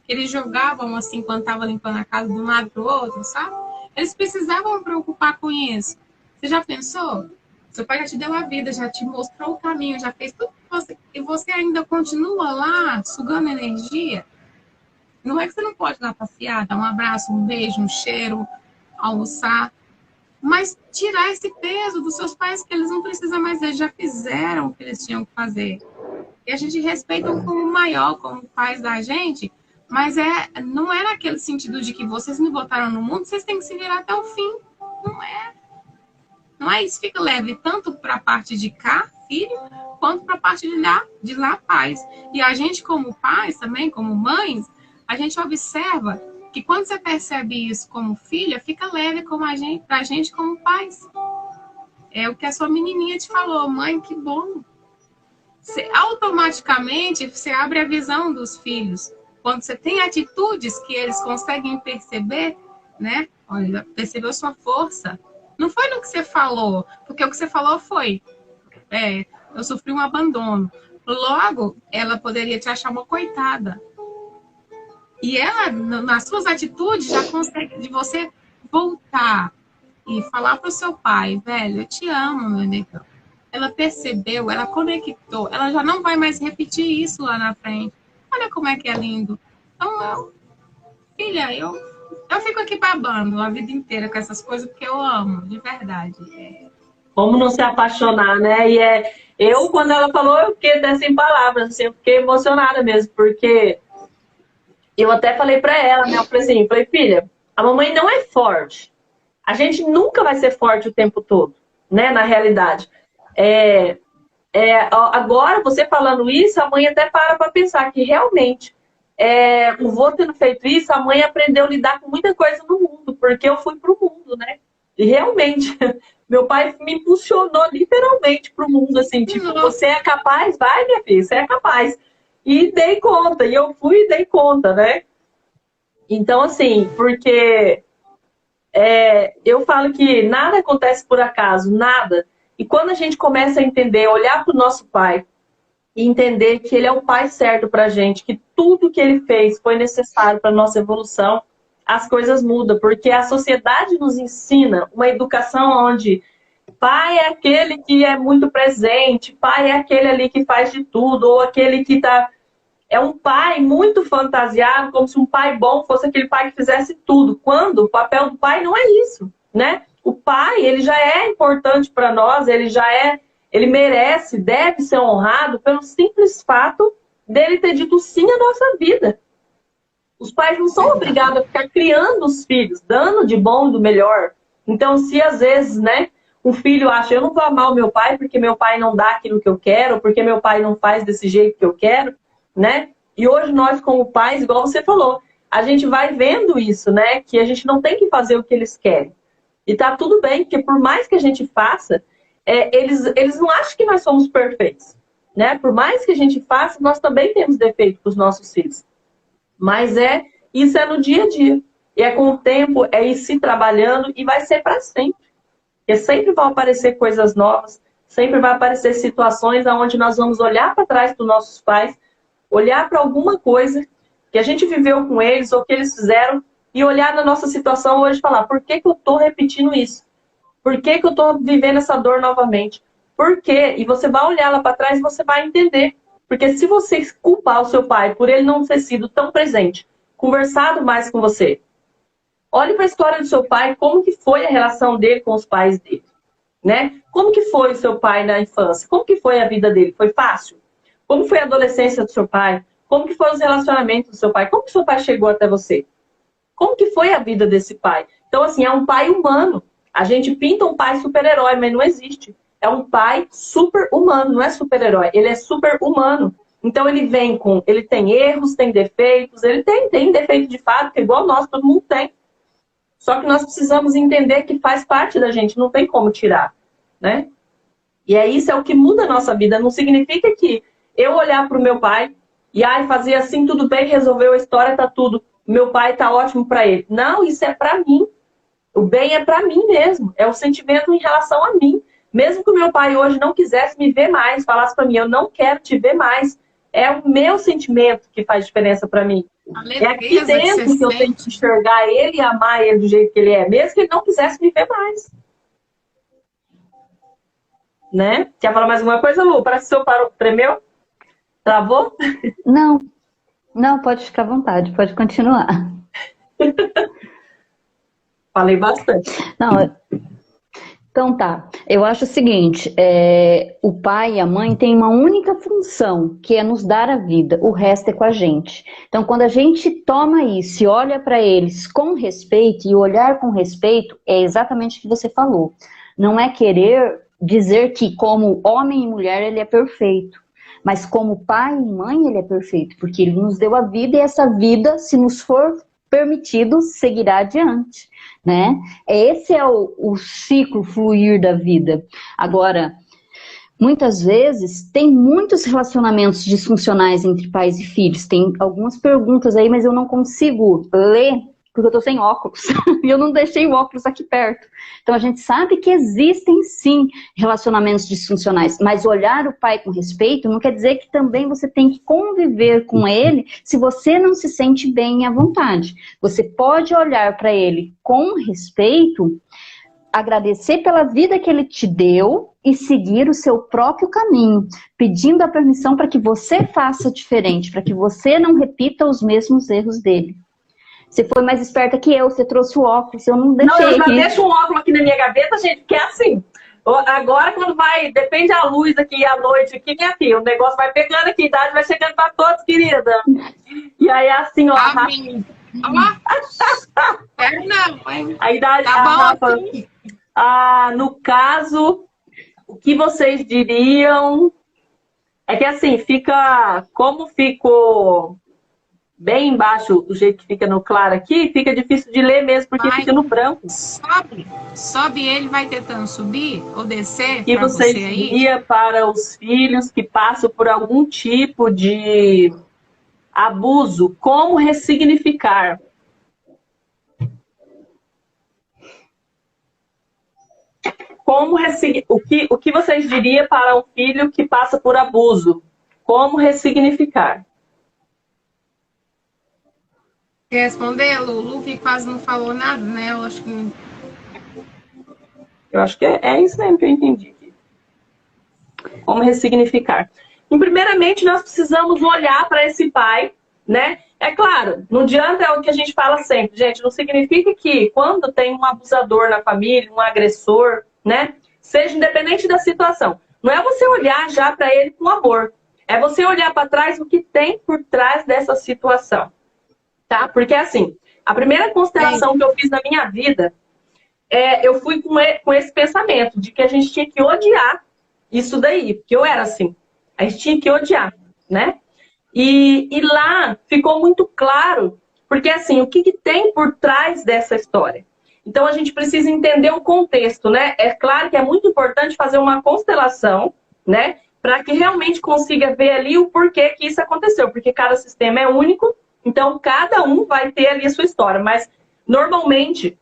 que eles jogavam assim quando estava limpando a casa de um lado para o outro, sabe? Eles precisavam preocupar com isso. Você já pensou? Seu pai já te deu a vida, já te mostrou o caminho, já fez tudo que você... E você ainda continua lá, sugando energia? Não é que você não pode ir lá passear, dar um abraço, um beijo, um cheiro, almoçar. Mas tirar esse peso dos seus pais, que eles não precisam mais, eles já fizeram o que eles tinham que fazer. E a gente respeita como maior, como pais da gente, mas não é naquele sentido de que vocês me botaram no mundo, vocês têm que se virar até o fim. Não é. Não é isso, fica leve tanto para a parte de cá, filho, quanto para a parte de lá, pais. E a gente, como pais também, como mães, a gente observa que quando você percebe isso como filha, fica leve para a gente como pais. É o que a sua menininha te falou, mãe, que bom. Automaticamente, você abre a visão dos filhos. Quando você tem atitudes que eles conseguem perceber, né? Olha, percebeu sua força. Não foi no que você falou, porque o que você falou foi, eu sofri um abandono. Logo, ela poderia te achar uma coitada. E ela, nas suas atitudes, já consegue de você voltar e falar para o seu pai, velho, eu te amo, meu negão. Ela percebeu, ela conectou, ela já não vai mais repetir isso lá na frente. Olha como é que é lindo. Então, filha, eu Eu fico aqui babando a vida inteira com essas coisas, porque eu amo, de verdade. Como não se apaixonar, né? Eu, quando ela falou, eu fiquei até sem palavras, assim, eu fiquei emocionada mesmo, porque eu até falei pra ela, né? Eu falei assim, filha, a mamãe não é forte. A gente nunca vai ser forte o tempo todo, né? Na realidade. Agora, você falando isso, a mãe até para pensar que realmente o vô tendo feito isso, a mãe aprendeu a lidar com muita coisa no mundo, porque eu fui pro mundo, né? E realmente, meu pai me impulsionou literalmente pro mundo, assim, tipo, você é capaz? Vai, minha filha, você é capaz. E dei conta, e eu fui e dei conta, né? Então, assim, porque eu falo que nada acontece por acaso, nada. E quando a gente começa a entender, olhar para o nosso pai e entender que ele é o pai certo para a gente, que tudo que ele fez foi necessário para a nossa evolução, as coisas mudam. Porque a sociedade nos ensina uma educação onde pai é aquele que é muito presente, pai é aquele ali que faz de tudo, ou aquele que tá... É um pai muito fantasiado, como se um pai bom fosse aquele pai que fizesse tudo. Quando o papel do pai não é isso, né? O pai, ele já é importante para nós, ele merece, deve ser honrado pelo simples fato dele ter dito sim à nossa vida. Os pais não são obrigados a ficar criando os filhos, dando de bom e do melhor. Então, se às vezes, né, o filho acha, eu não vou amar o meu pai porque meu pai não dá aquilo que eu quero, ou porque meu pai não faz desse jeito que eu quero, né? E hoje nós, como pais, igual você falou, a gente vai vendo isso, né? Que a gente não tem que fazer o que eles querem. E tá tudo bem, porque por mais que a gente faça, eles não acham que nós somos perfeitos, né? Por mais que a gente faça, nós também temos defeito com os nossos filhos. Mas isso é no dia a dia. E é com o tempo, é ir se trabalhando e vai ser para sempre. Porque sempre vão aparecer coisas novas, sempre vai aparecer situações onde nós vamos olhar para trás dos nossos pais, olhar para alguma coisa que a gente viveu com eles ou que eles fizeram e olhar na nossa situação hoje e falar, por que eu estou repetindo isso? Por que eu estou vivendo essa dor novamente? Por quê? E você vai olhar lá para trás e você vai entender. Porque se você culpar o seu pai por ele não ter sido tão presente, conversado mais com você, olhe para a história do seu pai, como que foi a relação dele com os pais dele, né? Como que foi o seu pai na infância? Como que foi a vida dele? Foi fácil? Como foi a adolescência do seu pai? Como que foram os relacionamentos do seu pai? Como que seu pai chegou até você? Como que foi a vida desse pai? Então, assim, é um pai humano. A gente pinta um pai super-herói, mas não existe. É um pai super-humano, não é super-herói. Ele é super-humano. Então, ele tem erros, tem defeitos, ele tem defeito de fábrica, igual nós, todo mundo tem. Só que nós precisamos entender que faz parte da gente, não tem como tirar, né? E isso é o que muda a nossa vida. Não significa que eu olhar para o meu pai e fazer assim, tudo bem, resolveu a história, tá tudo. Meu pai tá ótimo para ele. Não, isso é para mim. O bem é para mim mesmo. É o sentimento em relação a mim. Mesmo que o meu pai hoje não quisesse me ver mais, falasse para mim, eu não quero te ver mais. É o meu sentimento que faz diferença para mim. É aqui dentro que eu tenho que enxergar ele e amar ele do jeito que ele é, mesmo que ele não quisesse me ver mais. Né? Quer falar mais alguma coisa, Lu? Parece que o seu tremeu? Travou? Não, pode ficar à vontade, pode continuar. Falei bastante. Não, então tá, eu acho o seguinte, o pai e a mãe têm uma única função, que é nos dar a vida, o resto é com a gente. Então quando a gente toma isso e olha para eles com respeito, e olhar com respeito é exatamente o que você falou. Não é querer dizer que como homem e mulher ele é perfeito, mas como pai e mãe ele é perfeito, porque ele nos deu a vida e essa vida, se nos for permitido, seguirá adiante, né? Esse é o ciclo fluir da vida. Agora, muitas vezes, tem muitos relacionamentos disfuncionais entre pais e filhos. Tem algumas perguntas aí, mas eu não consigo ler, porque eu tô sem óculos. E eu não deixei o óculos aqui perto. Então, a gente sabe que existem, sim, relacionamentos disfuncionais. Mas olhar o pai com respeito não quer dizer que também você tem que conviver com ele se você não se sente bem à vontade. Você pode olhar para ele com respeito, agradecer pela vida que ele te deu e seguir o seu próprio caminho, pedindo a permissão para que você faça diferente, para que você não repita os mesmos erros dele. Você foi mais esperta que eu, você trouxe o óculos, eu não deixei. Não, eu já deixo um óculos aqui na minha gaveta, gente, porque é assim. Agora, quando vai, depende da luz aqui à noite, aqui, minha filha, o negócio vai pegando aqui, a idade vai chegando para todos, querida. E aí, assim, ó. Não, hein? A idade. Tá bom, Rafa, no caso, o que vocês diriam? É que assim, fica. Como ficou bem embaixo, do jeito que fica no claro aqui, fica difícil de ler mesmo, porque fica no branco. Sobe ele, vai tentando subir ou descer. E vocês diriam para os filhos que passam por algum tipo de abuso, como ressignificar? O que vocês diriam para um filho que passa por abuso? Como ressignificar? Quer responder, Lulu, que quase não falou nada, né? Eu acho que é isso mesmo que eu entendi. Como ressignificar? E, primeiramente, nós precisamos olhar para esse pai, né? É claro, não adianta, é o que a gente fala sempre, gente, não significa que quando tem um abusador na família, um agressor, né? Seja independente da situação. Não é você olhar já para ele com amor. É você olhar para trás o que tem por trás dessa situação. Tá? Porque assim, a primeira constelação que eu fiz na minha vida, eu fui com esse pensamento de que a gente tinha que odiar isso daí. Porque eu era assim. A gente tinha que odiar, né? E lá ficou muito claro, porque assim, o que tem por trás dessa história? Então a gente precisa entender o contexto, né? É claro que é muito importante fazer uma constelação, né? Para que realmente consiga ver ali o porquê que isso aconteceu, porque cada sistema é único, então cada um vai ter ali a sua história. Mas normalmente,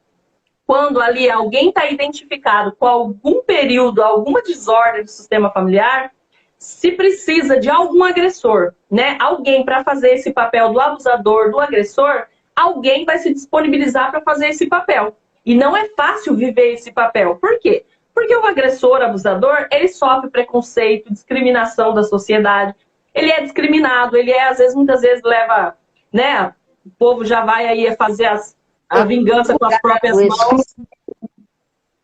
quando ali alguém está identificado com algum período, alguma desordem do sistema familiar, se precisa de algum agressor, né? Alguém para fazer esse papel do abusador, do agressor, alguém vai se disponibilizar para fazer esse papel. E não é fácil viver esse papel. Por quê? Porque o agressor, abusador, ele sofre preconceito, discriminação da sociedade. Ele é discriminado, ele muitas vezes leva, né? O povo já vai aí fazer a vingança com as próprias mãos,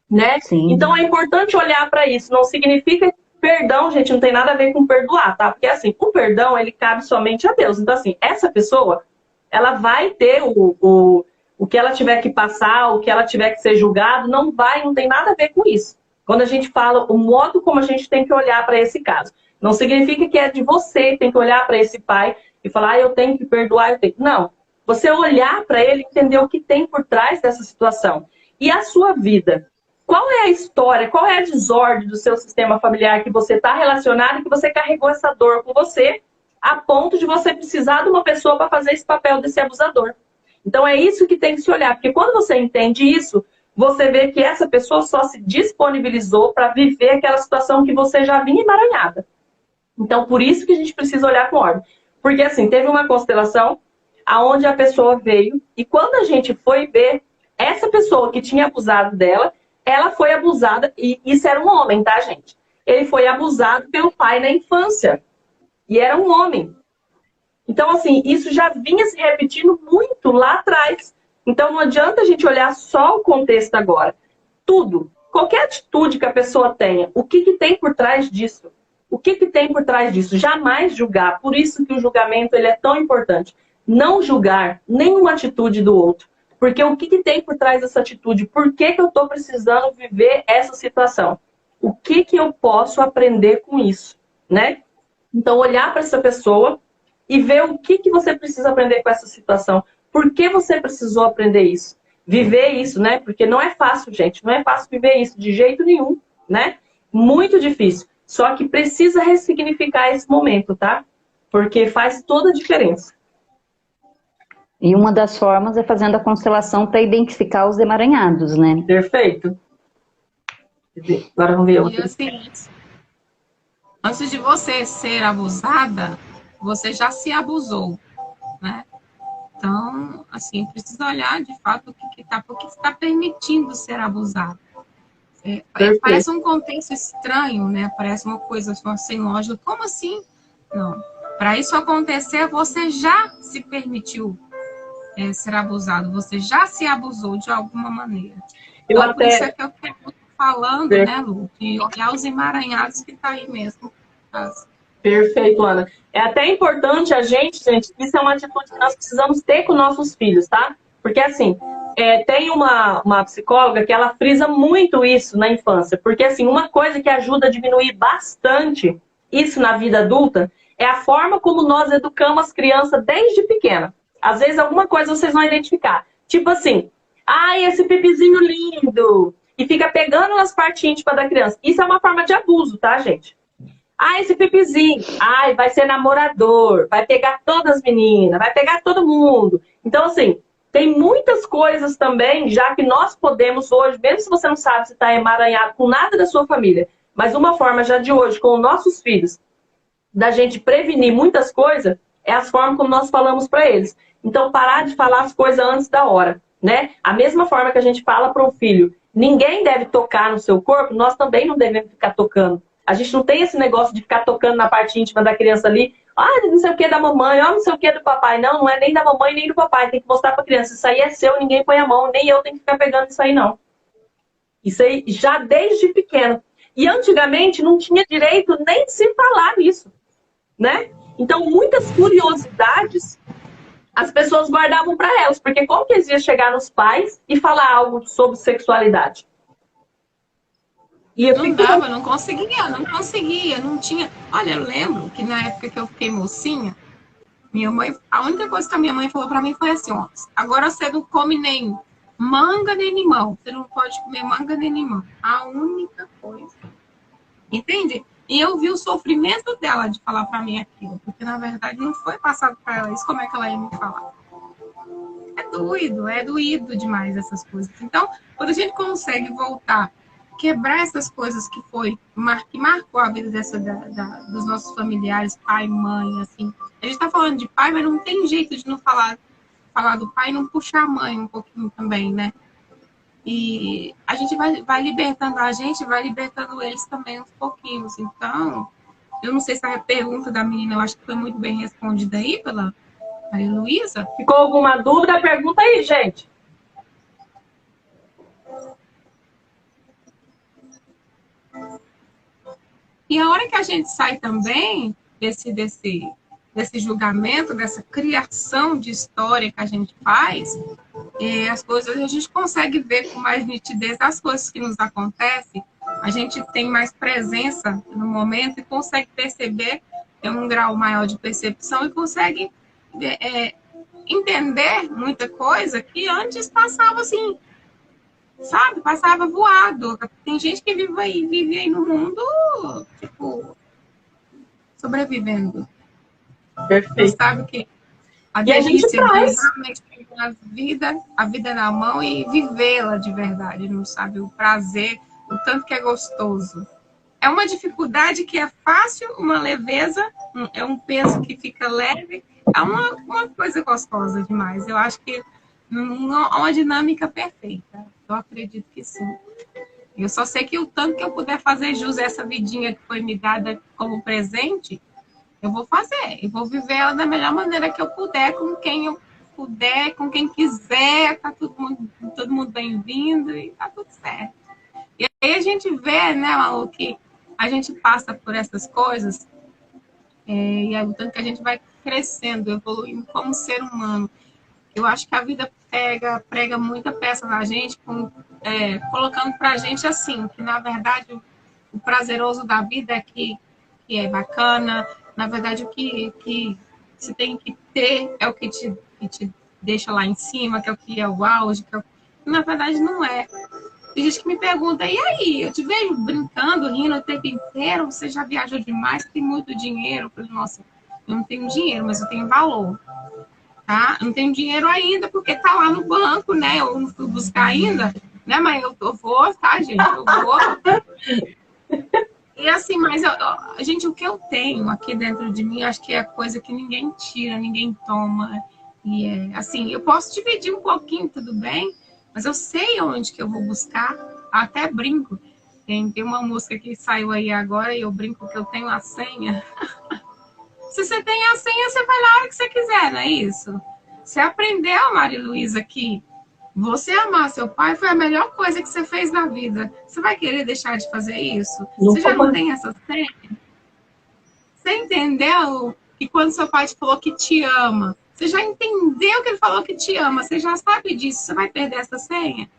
né? Sim. Então é importante olhar para isso. Não significa perdão, gente, não tem nada a ver com perdoar, tá? Porque assim, o perdão, ele cabe somente a Deus. Então assim, essa pessoa, ela vai ter o que ela tiver que passar, o que ela tiver que ser julgado, não tem nada a ver com isso. Quando a gente fala o modo como a gente tem que olhar para esse caso. Não significa que é de você, tem que olhar para esse pai e falar, eu tenho que perdoar, eu tenho. Não. Você olhar para ele e entender o que tem por trás dessa situação. E a sua vida. Qual é a história, qual é a desordem do seu sistema familiar que você está relacionado e que você carregou essa dor com você a ponto de você precisar de uma pessoa para fazer esse papel desse abusador? Então é isso que tem que se olhar, porque quando você entende isso, você vê que essa pessoa só se disponibilizou para viver aquela situação que você já vinha emaranhada. Então por isso que a gente precisa olhar com ordem. Porque assim, teve uma constelação aonde a pessoa veio e quando a gente foi ver, essa pessoa que tinha abusado dela, ela foi abusada, e isso era um homem, tá, gente? Ele foi abusado pelo pai na infância. E era um homem. Então, assim, isso já vinha se repetindo muito lá atrás. Então, não adianta a gente olhar só o contexto agora. Tudo, qualquer atitude que a pessoa tenha, o que tem por trás disso? O que tem por trás disso? Jamais julgar. Por isso que o julgamento ele é tão importante. Não julgar nenhuma atitude do outro. Porque o que tem por trás dessa atitude? Por que eu estou precisando viver essa situação? O que eu posso aprender com isso? Né? Então, olhar para essa pessoa e ver o que você precisa aprender com essa situação. Por que você precisou aprender isso? Viver isso, né? Porque não é fácil, gente. Não é fácil viver isso de jeito nenhum, né? Muito difícil. Só que precisa ressignificar esse momento, tá? Porque faz toda a diferença. E uma das formas é fazendo a constelação para identificar os emaranhados, né? Perfeito. Agora vamos ver outra. E assim, antes de você ser abusada, você já se abusou, né? Então, assim, precisa olhar de fato por que está permitindo ser abusado. Parece um contexto estranho, né? Parece uma coisa sem lógica. Como assim? Não. Para isso acontecer, você já se permitiu ser abusado, você já se abusou de alguma maneira. Eu Então, por isso até... é que eu estou falando, né, Lu, de olhar os emaranhados que tá aí mesmo. Perfeito, Ana. É até importante gente, isso é uma atitude que nós precisamos ter com nossos filhos, tá? Porque, assim, tem uma psicóloga que ela frisa muito isso na infância. Porque, assim, uma coisa que ajuda a diminuir bastante isso na vida adulta é a forma como nós educamos as crianças desde pequena. Às vezes, alguma coisa vocês vão identificar. Tipo assim, ai, esse pipizinho lindo! E fica pegando nas partes íntimas da criança. Isso é uma forma de abuso, tá, gente? Ah, esse pipizinho. Ai, vai ser namorador, vai pegar todas as meninas, vai pegar todo mundo. Então, assim, tem muitas coisas também, já que nós podemos hoje, mesmo se você não sabe se está emaranhado com nada da sua família, mas uma forma já de hoje, com os nossos filhos, da gente prevenir muitas coisas, é as formas como nós falamos para eles. Então, parar de falar as coisas antes da hora, né? A mesma forma que a gente fala para o filho, ninguém deve tocar no seu corpo, nós também não devemos ficar tocando. A gente não tem esse negócio de ficar tocando na parte íntima da criança ali. Ah, não sei o que da mamãe, não sei o que do papai. Não, não é nem da mamãe nem do papai. Tem que mostrar pra criança. Isso aí é seu, ninguém põe a mão. Nem eu tenho que ficar pegando isso aí, não. Isso aí já desde pequeno. E antigamente não tinha direito nem de se falar nisso, né? Então, muitas curiosidades as pessoas guardavam para elas. Porque como que eles iam chegar nos pais e falar algo sobre sexualidade? E eu não dava, não conseguia, não tinha. Olha, eu lembro que na época que eu fiquei mocinha, minha mãe, a única coisa que a minha mãe falou pra mim foi assim, ó, agora você não come nem manga nem limão, você não pode comer manga nem limão. A única coisa. Entende? E eu vi o sofrimento dela de falar pra mim aquilo, porque na verdade não foi passado pra ela isso, como é que ela ia me falar? É doído demais essas coisas. Então, quando a gente consegue voltar, quebrar essas coisas que marcou a vida dos nossos familiares, pai, mãe, assim. A gente tá falando de pai, mas não tem jeito de não falar do pai e não puxar a mãe um pouquinho também, né? E a gente vai libertando a gente, vai libertando eles também uns pouquinhos. Então, eu não sei se a pergunta da menina, eu acho que foi muito bem respondida aí pela Maria Luísa. Ficou alguma dúvida? Pergunta aí, gente. E a hora que a gente sai também desse julgamento, dessa criação de história que a gente faz, as coisas a gente consegue ver com mais nitidez as coisas que nos acontecem, a gente tem mais presença no momento e consegue perceber, tem um grau maior de percepção e consegue entender muita coisa que antes passava assim, sabe? Passava voado. Tem gente que vive aí no mundo, tipo, sobrevivendo. Perfeito. Você sabe que a delícia de realmente pegar a vida na mão e vivê-la de verdade, não sabe? O prazer, o tanto que é gostoso. É uma dificuldade que é fácil, uma leveza, é um peso que fica leve, é uma coisa gostosa demais. Eu acho que é uma dinâmica perfeita. Eu acredito que sim. Eu só sei que o tanto que eu puder fazer jus a essa vidinha que foi me dada como presente, eu vou fazer. Eu vou viver ela da melhor maneira que eu puder, com quem eu puder, com quem quiser. Tá todo mundo bem-vindo e tá tudo certo. E aí a gente vê, né, Malu, que a gente passa por essas coisas e aí o tanto que a gente vai crescendo, evoluindo como ser humano. Eu acho que a vida prega muita peça na gente, colocando pra gente assim, que na verdade o prazeroso da vida é que é bacana, na verdade o que você tem que ter é o que te deixa lá em cima, que é o que é o auge, na verdade não é. Tem gente que me pergunta, e aí, eu te vejo brincando, rindo o tempo inteiro, você já viajou demais, tem muito dinheiro? Eu falei, nossa, eu não tenho dinheiro, mas eu tenho valor. Tá? Eu não tenho dinheiro ainda, porque tá lá no banco, né? Eu não fui buscar ainda, né? Mas eu vou, tá, gente? Eu vou. E assim, mas, gente, o que eu tenho aqui dentro de mim, acho que é coisa que ninguém tira, ninguém toma. E assim, eu posso dividir um pouquinho, tudo bem, mas eu sei onde que eu vou buscar, até brinco. Tem uma música que saiu aí agora e eu brinco que eu tenho a senha. Se você tem a senha, você vai na hora que você quiser, não é isso? Você aprendeu, Maria Luísa, que você amar seu pai foi a melhor coisa que você fez na vida. Você vai querer deixar de fazer isso? Você já não tem essa senha? Você entendeu que quando seu pai te falou que te ama, você já entendeu que ele falou que te ama, você já sabe disso, você vai perder essa senha?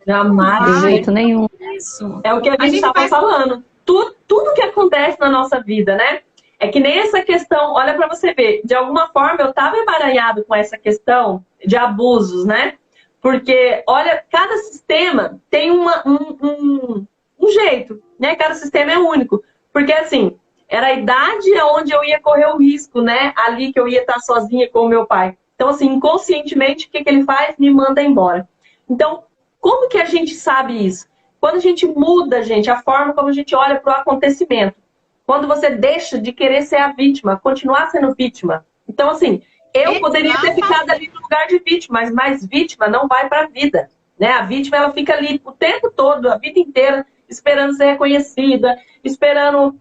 Jamais. De jeito nenhum. Isso. É o que a gente estava falando. Tudo que acontece na nossa vida, né? É que nem essa questão, olha para você ver, de alguma forma eu estava emaranhado com essa questão de abusos, né? Porque, olha, cada sistema tem um jeito, né? Cada sistema é único. Porque, assim, era a idade onde eu ia correr o risco, né? Ali que eu ia estar sozinha com o meu pai. Então, assim, inconscientemente, o que ele faz? Me manda embora. Então, como que a gente sabe isso? Quando a gente muda, gente, a forma como a gente olha para o acontecimento. Quando você deixa de querer ser a vítima, continuar sendo vítima. Então, assim, eu poderia ter ficado ali no lugar de vítima, mas vítima não vai para a vida, né? A vítima, ela fica ali o tempo todo, a vida inteira, esperando ser reconhecida, esperando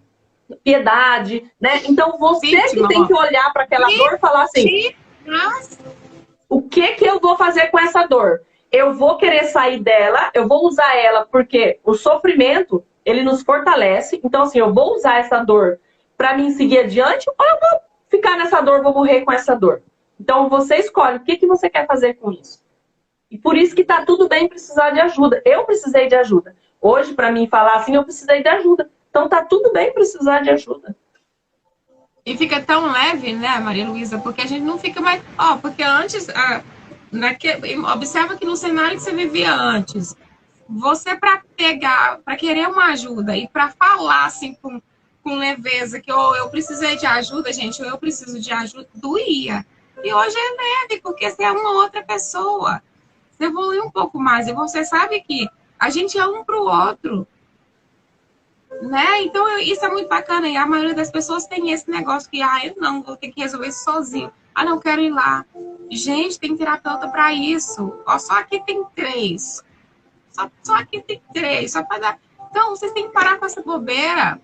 piedade, né? Então, você vítima, que tem que olhar para aquela dor e falar assim, o que eu vou fazer com essa dor? Eu vou querer sair dela, eu vou usar ela porque o sofrimento, ele nos fortalece. Então, assim, eu vou usar essa dor para me seguir adiante ou eu vou ficar nessa dor, vou morrer com essa dor. Então, você escolhe o que você quer fazer com isso. E por isso que tá tudo bem precisar de ajuda. Eu precisei de ajuda. Hoje, para mim falar assim, eu precisei de ajuda. Então, tá tudo bem precisar de ajuda. E fica tão leve, né, Maria Luísa? Porque a gente não fica mais... porque antes... Observa que no cenário que você vivia antes, você para querer uma ajuda e para falar assim com leveza que eu precisei de ajuda, gente, ou eu preciso de ajuda, doía. E hoje é leve, porque você é uma outra pessoa. Você evoluiu um pouco mais e você sabe que a gente é um para o outro. Né? Então, isso é muito bacana. E a maioria das pessoas tem esse negócio que, eu não, vou ter que resolver isso sozinho. Não quero ir lá. Gente, tem terapeuta para isso. Só aqui tem 3. Só aqui tem 3. Só para dar... Então, vocês têm que parar com essa bobeira.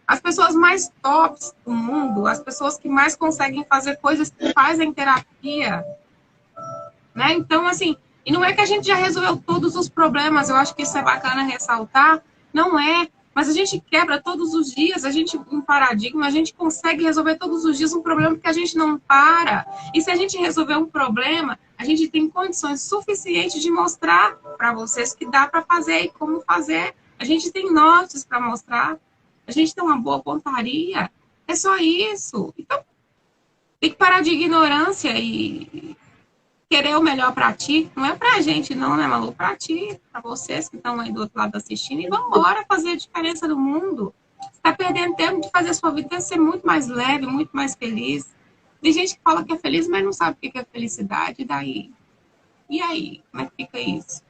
As pessoas mais tops do mundo, as pessoas que mais conseguem fazer coisas que fazem terapia. Né? Então, assim, e não é que a gente já resolveu todos os problemas. Eu acho que isso é bacana ressaltar. Não é. Mas a gente quebra todos os dias, um paradigma, a gente consegue resolver todos os dias um problema porque a gente não para. E se a gente resolver um problema, a gente tem condições suficientes de mostrar para vocês que dá para fazer e como fazer. A gente tem nortes para mostrar, a gente tem uma boa pontaria. É só isso. Então, tem que parar de ignorância e querer o melhor para ti. Não é pra gente não, né, Malu? Pra ti, pra vocês que estão aí do outro lado assistindo. E vamos embora fazer a diferença no mundo. Você tá perdendo tempo de fazer a sua vida ser muito mais leve, muito mais feliz. Tem gente que fala que é feliz, mas não sabe o que é felicidade. E aí? Como é que fica isso?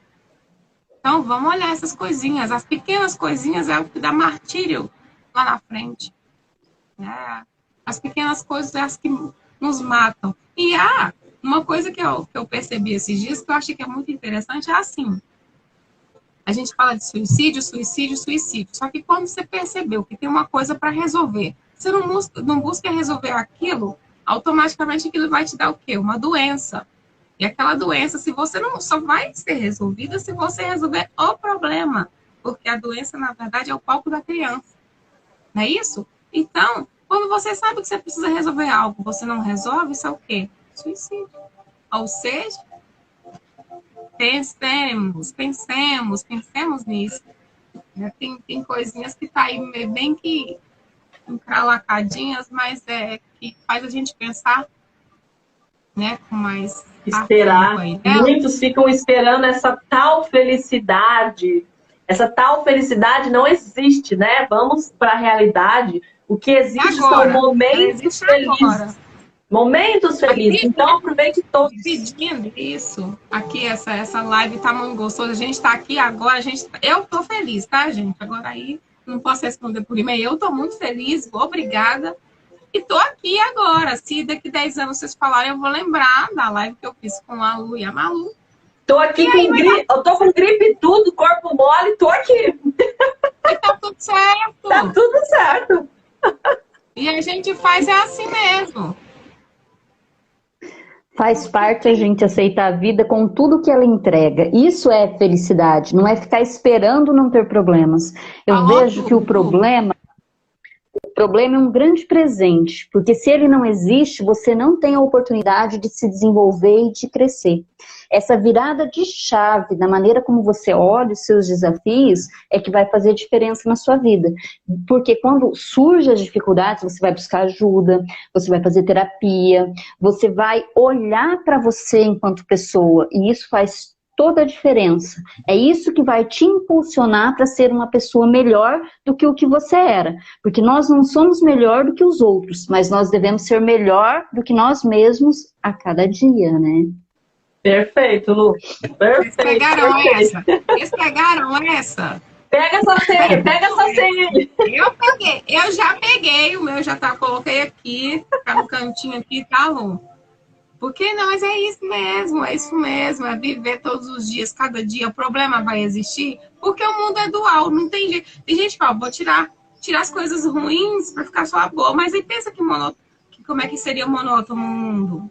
Então, vamos olhar essas coisinhas. As pequenas coisinhas é o que dá martírio lá na frente. As pequenas coisas é as que nos matam. E uma coisa que eu percebi esses dias, que eu achei que é muito interessante, é assim. A gente fala de suicídio, suicídio, suicídio. Só que quando você percebeu que tem uma coisa para resolver, você não busca resolver aquilo, automaticamente aquilo vai te dar o quê? Uma doença. E aquela doença, se você não só vai ser resolvida se você resolver o problema. Porque a doença, na verdade, é o palco da criança. Não é isso? Então, quando você sabe que você precisa resolver algo, você não resolve, isso é o quê? Suicídio. Ou seja, pensemos nisso. Tem coisinhas que tá aí bem que encralacadinhas, mas que faz a gente pensar, né, com mais esperar. Aí, né? Muitos ficam esperando essa tal felicidade. Essa tal felicidade não existe, né? Vamos para a realidade. O que existe são momentos felizes. Momentos felizes. Aqui, então, aproveite todos. Pedindo isso. Aqui, essa live tá muito gostosa. A gente tá aqui agora. Eu tô feliz, tá, gente? Agora aí, não posso responder por e-mail. Eu tô muito feliz. Obrigada. E tô aqui agora. Se daqui 10 anos vocês falarem, eu vou lembrar da live que eu fiz com a Lu e a Malu. Tô aqui com gripe. Eu tô com gripe e tudo, corpo mole. Tô aqui. E tá tudo certo. Tá tudo certo. E a gente faz assim mesmo. Faz parte a gente aceitar a vida com tudo que ela entrega. Isso é felicidade, não é ficar esperando não ter problemas. Eu vejo que o problema é um grande presente, porque se ele não existe, você não tem a oportunidade de se desenvolver e de crescer. Essa virada de chave, na maneira como você olha os seus desafios, é que vai fazer diferença na sua vida. Porque quando surgem as dificuldades, você vai buscar ajuda, você vai fazer terapia, você vai olhar para você enquanto pessoa, e isso faz toda a diferença. É isso que vai te impulsionar para ser uma pessoa melhor do que o que você era. Porque nós não somos melhor do que os outros, mas nós devemos ser melhor do que nós mesmos a cada dia, né? Perfeito, Lu. Perfeito. Eles pegaram essa? Pega essa senha, pega essa senha aí. Eu já peguei, o meu já tá, coloquei aqui, tá no cantinho aqui, tá, Lu? Porque não, mas é isso mesmo, é viver todos os dias, cada dia, o problema vai existir, porque o mundo é dual, não tem jeito. Tem gente que fala, vou tirar as coisas ruins para ficar só a boa, mas aí pensa como é que seria monótono o mundo?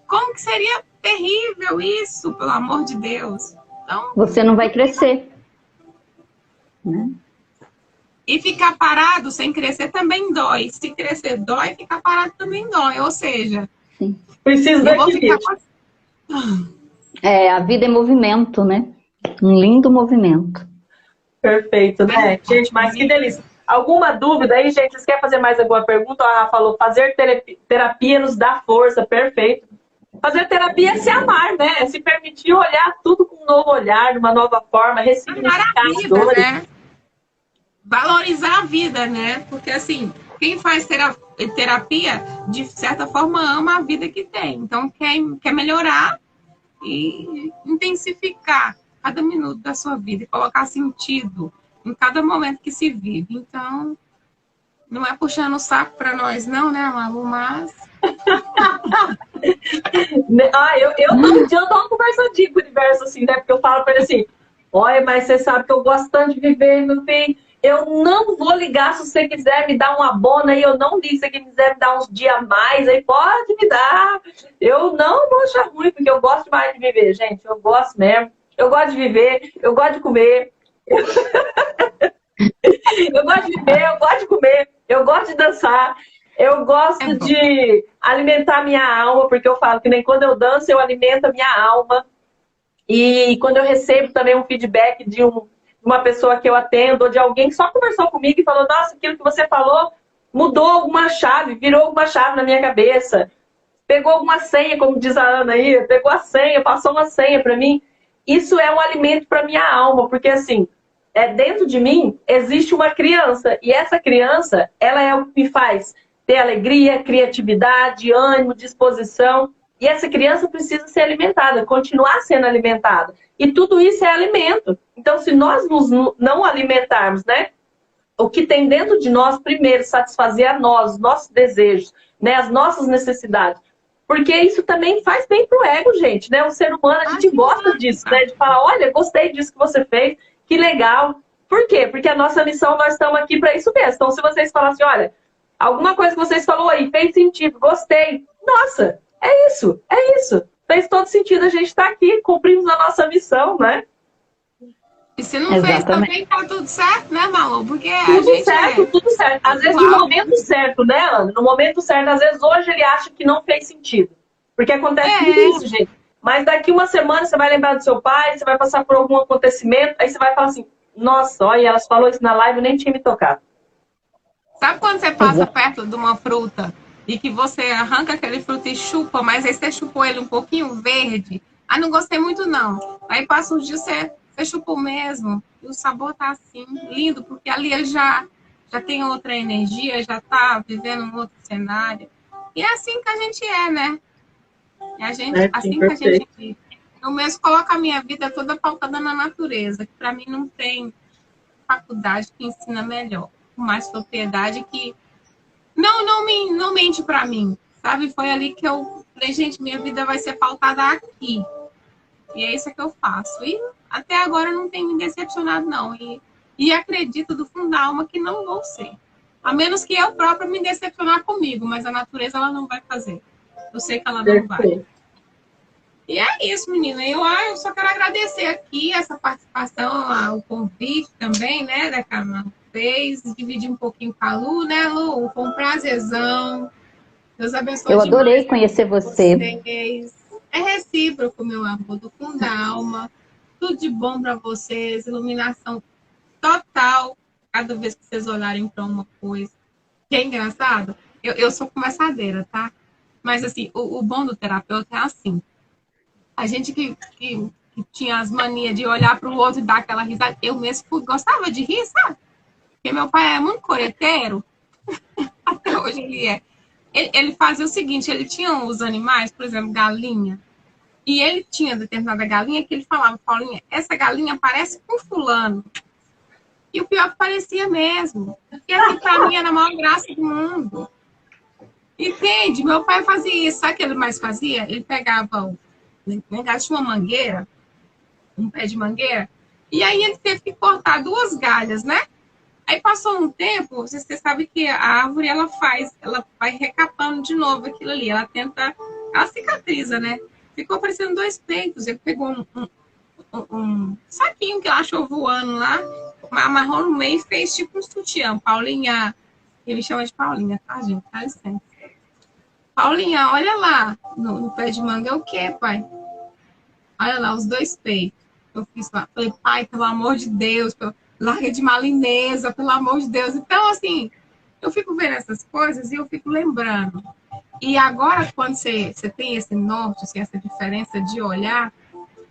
Como que seria terrível isso, pelo amor de Deus? Então, você não vai crescer, né? E ficar parado sem crescer também dói. Se crescer dói, ficar parado também dói, ou seja... Sim. Preciso daqui. A vida é movimento, né? Um lindo movimento. Perfeito, né? Gente, mas que delícia. Alguma dúvida aí, gente? Vocês querem fazer mais alguma pergunta? A Rafa falou, fazer terapia nos dá força. Perfeito. Fazer terapia é se amar, né? É se permitir olhar tudo com um novo olhar, de uma nova forma, ressignificar as dores. Né? Valorizar a vida, né? Porque assim, quem faz terapia, de certa forma, ama a vida que tem. Então, quer melhorar e intensificar cada minuto da sua vida e colocar sentido em cada momento que se vive. Então, não é puxando o saco para nós, não, né, Malu? Mas... eu dou uma conversadinha com o universo, assim, né? Porque eu falo para ele assim, olha, mas você sabe que eu gosto tanto de viver, meu filho. Eu não vou ligar se você quiser me dar um abono aí, eu não ligo se você quiser me dar uns dias a mais, aí pode me dar. Eu não vou achar ruim, porque eu gosto mais de viver, gente. Eu gosto mesmo. Eu gosto de viver, eu gosto de comer. Eu gosto de viver, eu gosto de comer, eu gosto de dançar. Eu gosto de alimentar minha alma, porque eu falo que nem quando eu danço, eu alimento a minha alma. E quando eu recebo também um feedback de uma pessoa que eu atendo, ou de alguém que só conversou comigo e falou, nossa, aquilo que você falou mudou alguma chave, virou alguma chave na minha cabeça. Pegou alguma senha, como diz a Ana aí, pegou a senha, passou uma senha para mim. Isso é um alimento para minha alma, porque assim, dentro de mim existe uma criança, e essa criança, ela é o que me faz ter alegria, criatividade, ânimo, disposição. E essa criança precisa ser alimentada, continuar sendo alimentada. E tudo isso é alimento. Então, se nós não alimentarmos, né, o que tem dentro de nós, primeiro, satisfazer a nós, os nossos desejos, né, as nossas necessidades. Porque isso também faz bem pro ego, gente. Né? O ser humano, a gente gosta disso, né? De falar, olha, gostei disso que você fez, que legal. Por quê? Porque a nossa missão, nós estamos aqui para isso mesmo. Então, se vocês falassem, olha, alguma coisa que vocês falou aí, fez sentido, gostei. Nossa, é isso. Fez todo sentido a gente estar aqui, cumprimos a nossa missão, né? E se não fez também, tá tudo certo, né, Malu? Porque tudo certo. Às vezes no momento certo, né, Ana? No momento certo, às vezes hoje ele acha que não fez sentido. Porque acontece tudo isso, gente. Mas daqui uma semana você vai lembrar do seu pai, você vai passar por algum acontecimento, aí você vai falar assim, nossa, olha, elas falou isso na live, eu nem tinha me tocado. Sabe quando você passa perto de uma fruta e que você arranca aquele fruto e chupa, mas aí você chupou ele um pouquinho verde? Ah, não gostei muito não. Aí passa uns dias, você chupou mesmo, e o sabor tá assim, lindo, porque ali ele já tem outra energia, já tá vivendo um outro cenário. E é assim que a gente é, né? É assim que a gente vive. Eu mesmo coloco a minha vida toda pautada na natureza, que para mim não tem faculdade que ensina melhor, com mais propriedade, que não mente para mim, sabe? Foi ali que eu falei, gente, minha vida vai ser pautada aqui. E é isso que eu faço. E até agora eu não tenho me decepcionado, não. E acredito do fundo da alma que não vou ser. A menos que eu própria me decepcionar comigo, mas a natureza ela não vai fazer. Eu sei que ela não vai. E é isso, menina. Eu só quero agradecer aqui essa participação, o convite também, né, da Carmen fez, dividir um pouquinho com a Lu, né, Lu? Foi um prazerzão. Deus abençoe Eu demais adorei conhecer você. vocês. É recíproco, meu amor, do fundo da alma. Tudo de bom para vocês, iluminação total cada vez que vocês olharem para uma coisa. Que é engraçado, eu sou conversadeira, tá? Mas assim, o bom do terapeuta é assim. A gente que tinha as manias de olhar para o outro e dar aquela risada, eu mesmo gostava de rir, sabe? Porque meu pai é muito coreteiro, até hoje ele é. Ele fazia o seguinte, ele tinha os animais, por exemplo, galinha, e ele tinha determinada galinha que ele falava, Paulinha, essa galinha parece com fulano. E o pior que parecia mesmo. Porque assim, pra mim era a maior graça do mundo. Entende? Meu pai fazia isso. Sabe o que ele mais fazia? Ele pegava, tinha uma mangueira, um pé de mangueira, e aí ele teve que cortar 2 galhas, né? Aí passou um tempo, você sabe que a árvore, ela vai recapando de novo aquilo ali. Ela cicatriza, né? Ficou parecendo 2 peitos. Ele pegou um saquinho que ela achou voando lá, amarrou no meio e fez tipo um sutiã. Paulinha, ele chama de Paulinha, tá, gente? Dá licença. Paulinha, olha lá, no pé de manga é o quê, pai? Olha lá, os 2 peitos. Eu fiz lá, falei, pai, pelo amor de Deus, larga de malinesa, pelo amor de Deus. Então, assim, eu fico vendo essas coisas e eu fico lembrando. E agora, quando você tem esse norte, assim, essa diferença de olhar,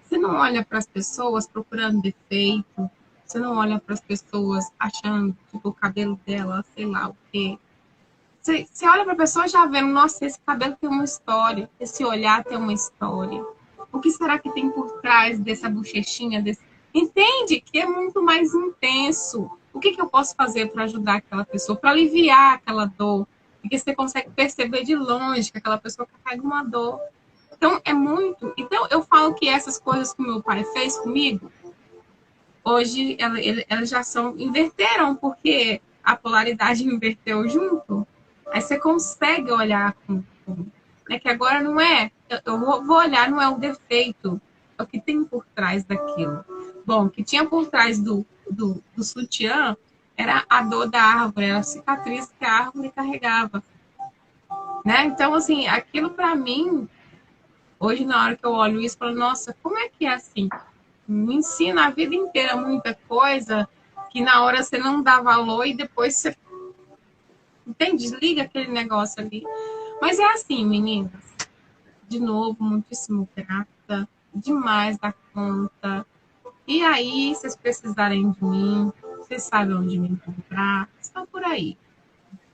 você não olha para as pessoas procurando defeito, você não olha para as pessoas achando tipo, o cabelo dela, sei lá o quê. Você olha para a pessoa já vendo, nossa, esse cabelo tem uma história, esse olhar tem uma história. O que será que tem por trás dessa bochechinha? Entende? Que é muito mais intenso. O que eu posso fazer para ajudar aquela pessoa, para aliviar aquela dor? Porque você consegue perceber de longe que aquela pessoa carrega uma dor. Então, é muito... Então, eu falo que essas coisas que meu pai fez comigo, hoje, elas já inverteram, porque a polaridade inverteu junto. Aí você consegue olhar né, que agora não é... Eu vou olhar, não é o defeito, é o que tem por trás daquilo. Bom, o que tinha por trás do sutiã era a dor da árvore, era a cicatriz que a árvore carregava. Né? Então, assim, aquilo para mim... Hoje, na hora que eu olho isso, eu falo, nossa, como é que é assim? Me ensina a vida inteira muita coisa que na hora você não dá valor e depois você... Entende? Desliga aquele negócio ali. Mas é assim, meninas. De novo, muitíssimo grata. Demais da conta. E aí, se vocês precisarem de mim, vocês sabem onde me encontrar. Estão por aí.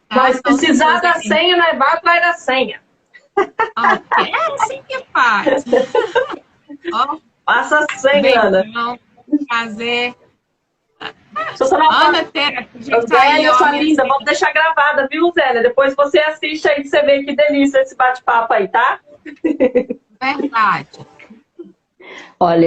Tá? Mas precisar da senha, né? Vai da senha. Okay. É assim que faz. Passa a senha, Ana. Prazer. Ana Zélia, sua linda, vamos deixar gravada, viu, Zélia? Depois você assiste aí, você vê que delícia esse bate-papo aí, tá? Verdade. Olha,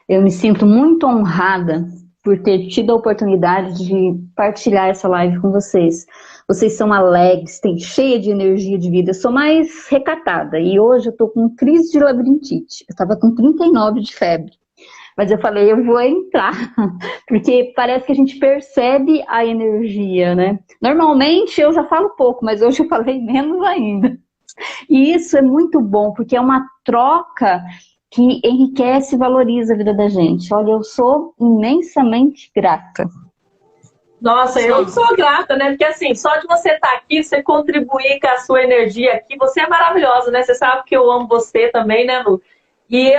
eu me sinto muito honrada por ter tido a oportunidade de partilhar essa live com vocês. Vocês são alegres, cheia de energia de vida. Eu sou mais recatada e hoje eu tô com crise de labirintite. Eu tava com 39 de febre. Mas eu falei, eu vou entrar, porque parece que a gente percebe a energia, né? Normalmente eu já falo pouco, mas hoje eu falei menos ainda. E isso é muito bom, porque é uma troca que enriquece e valoriza a vida da gente. Olha, eu sou imensamente grata. Nossa, eu sou grata, né? Porque assim, só de você estar aqui, você contribuir com a sua energia aqui, você é maravilhosa, né? Você sabe que eu amo você também, né, Lu? E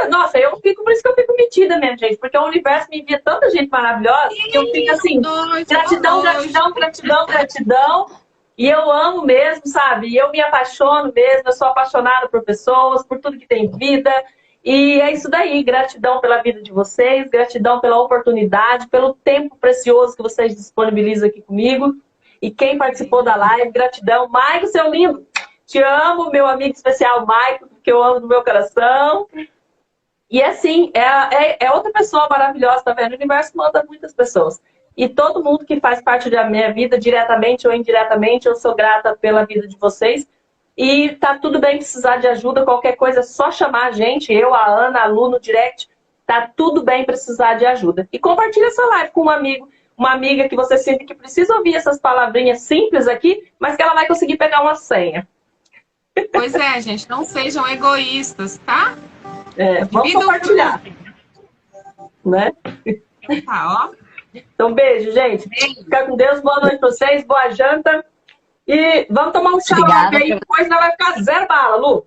nossa, por isso que eu fico metida mesmo, gente, porque o universo me envia tanta gente maravilhosa que eu fico assim, gratidão, gratidão, gratidão, gratidão. E eu amo mesmo, sabe? E eu me apaixono mesmo, eu sou apaixonada por pessoas, por tudo que tem vida. E é isso daí, gratidão pela vida de vocês, gratidão pela oportunidade, pelo tempo precioso que vocês disponibilizam aqui comigo. E quem participou da live, gratidão. Maico, seu lindo, te amo, meu amigo especial Maico, que eu amo no meu coração. E assim, é outra pessoa maravilhosa, tá vendo? O universo manda muitas pessoas. E todo mundo que faz parte da minha vida, diretamente ou indiretamente, eu sou grata pela vida de vocês. E tá tudo bem precisar de ajuda, qualquer coisa é só chamar a gente, eu, a Ana, a Lu no direct. Tá tudo bem precisar de ajuda. E compartilha essa live com um amigo, uma amiga que você sente que precisa ouvir essas palavrinhas simples aqui, mas que ela vai conseguir pegar uma senha. Pois é, gente, não sejam egoístas, tá? Vamos compartilhar. Né? Tá, ó. Então, beijo, gente. Beijo. Fica com Deus, boa noite pra vocês, boa janta. E vamos tomar um xarope aí, depois não vai ficar 0 bala, Lu.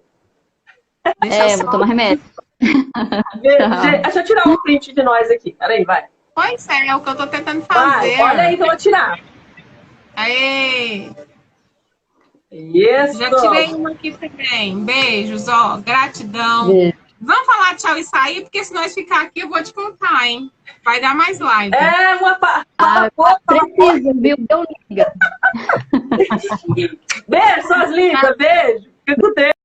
Vou tomar remédio. Deixa eu tirar um print de nós aqui. Peraí, vai. Pois é o que eu tô tentando fazer. Vai, olha aí que eu vou tirar. Aê! Isso. Já tirei uma aqui também. Beijos, ó. Gratidão. Beijo. Vamos falar tchau e sair, porque se nós ficar aqui, eu vou te contar, hein? Vai dar mais live. Precisa, viu? Deu liga. Beijo, suas lindas. Beijo. Fica com Deus.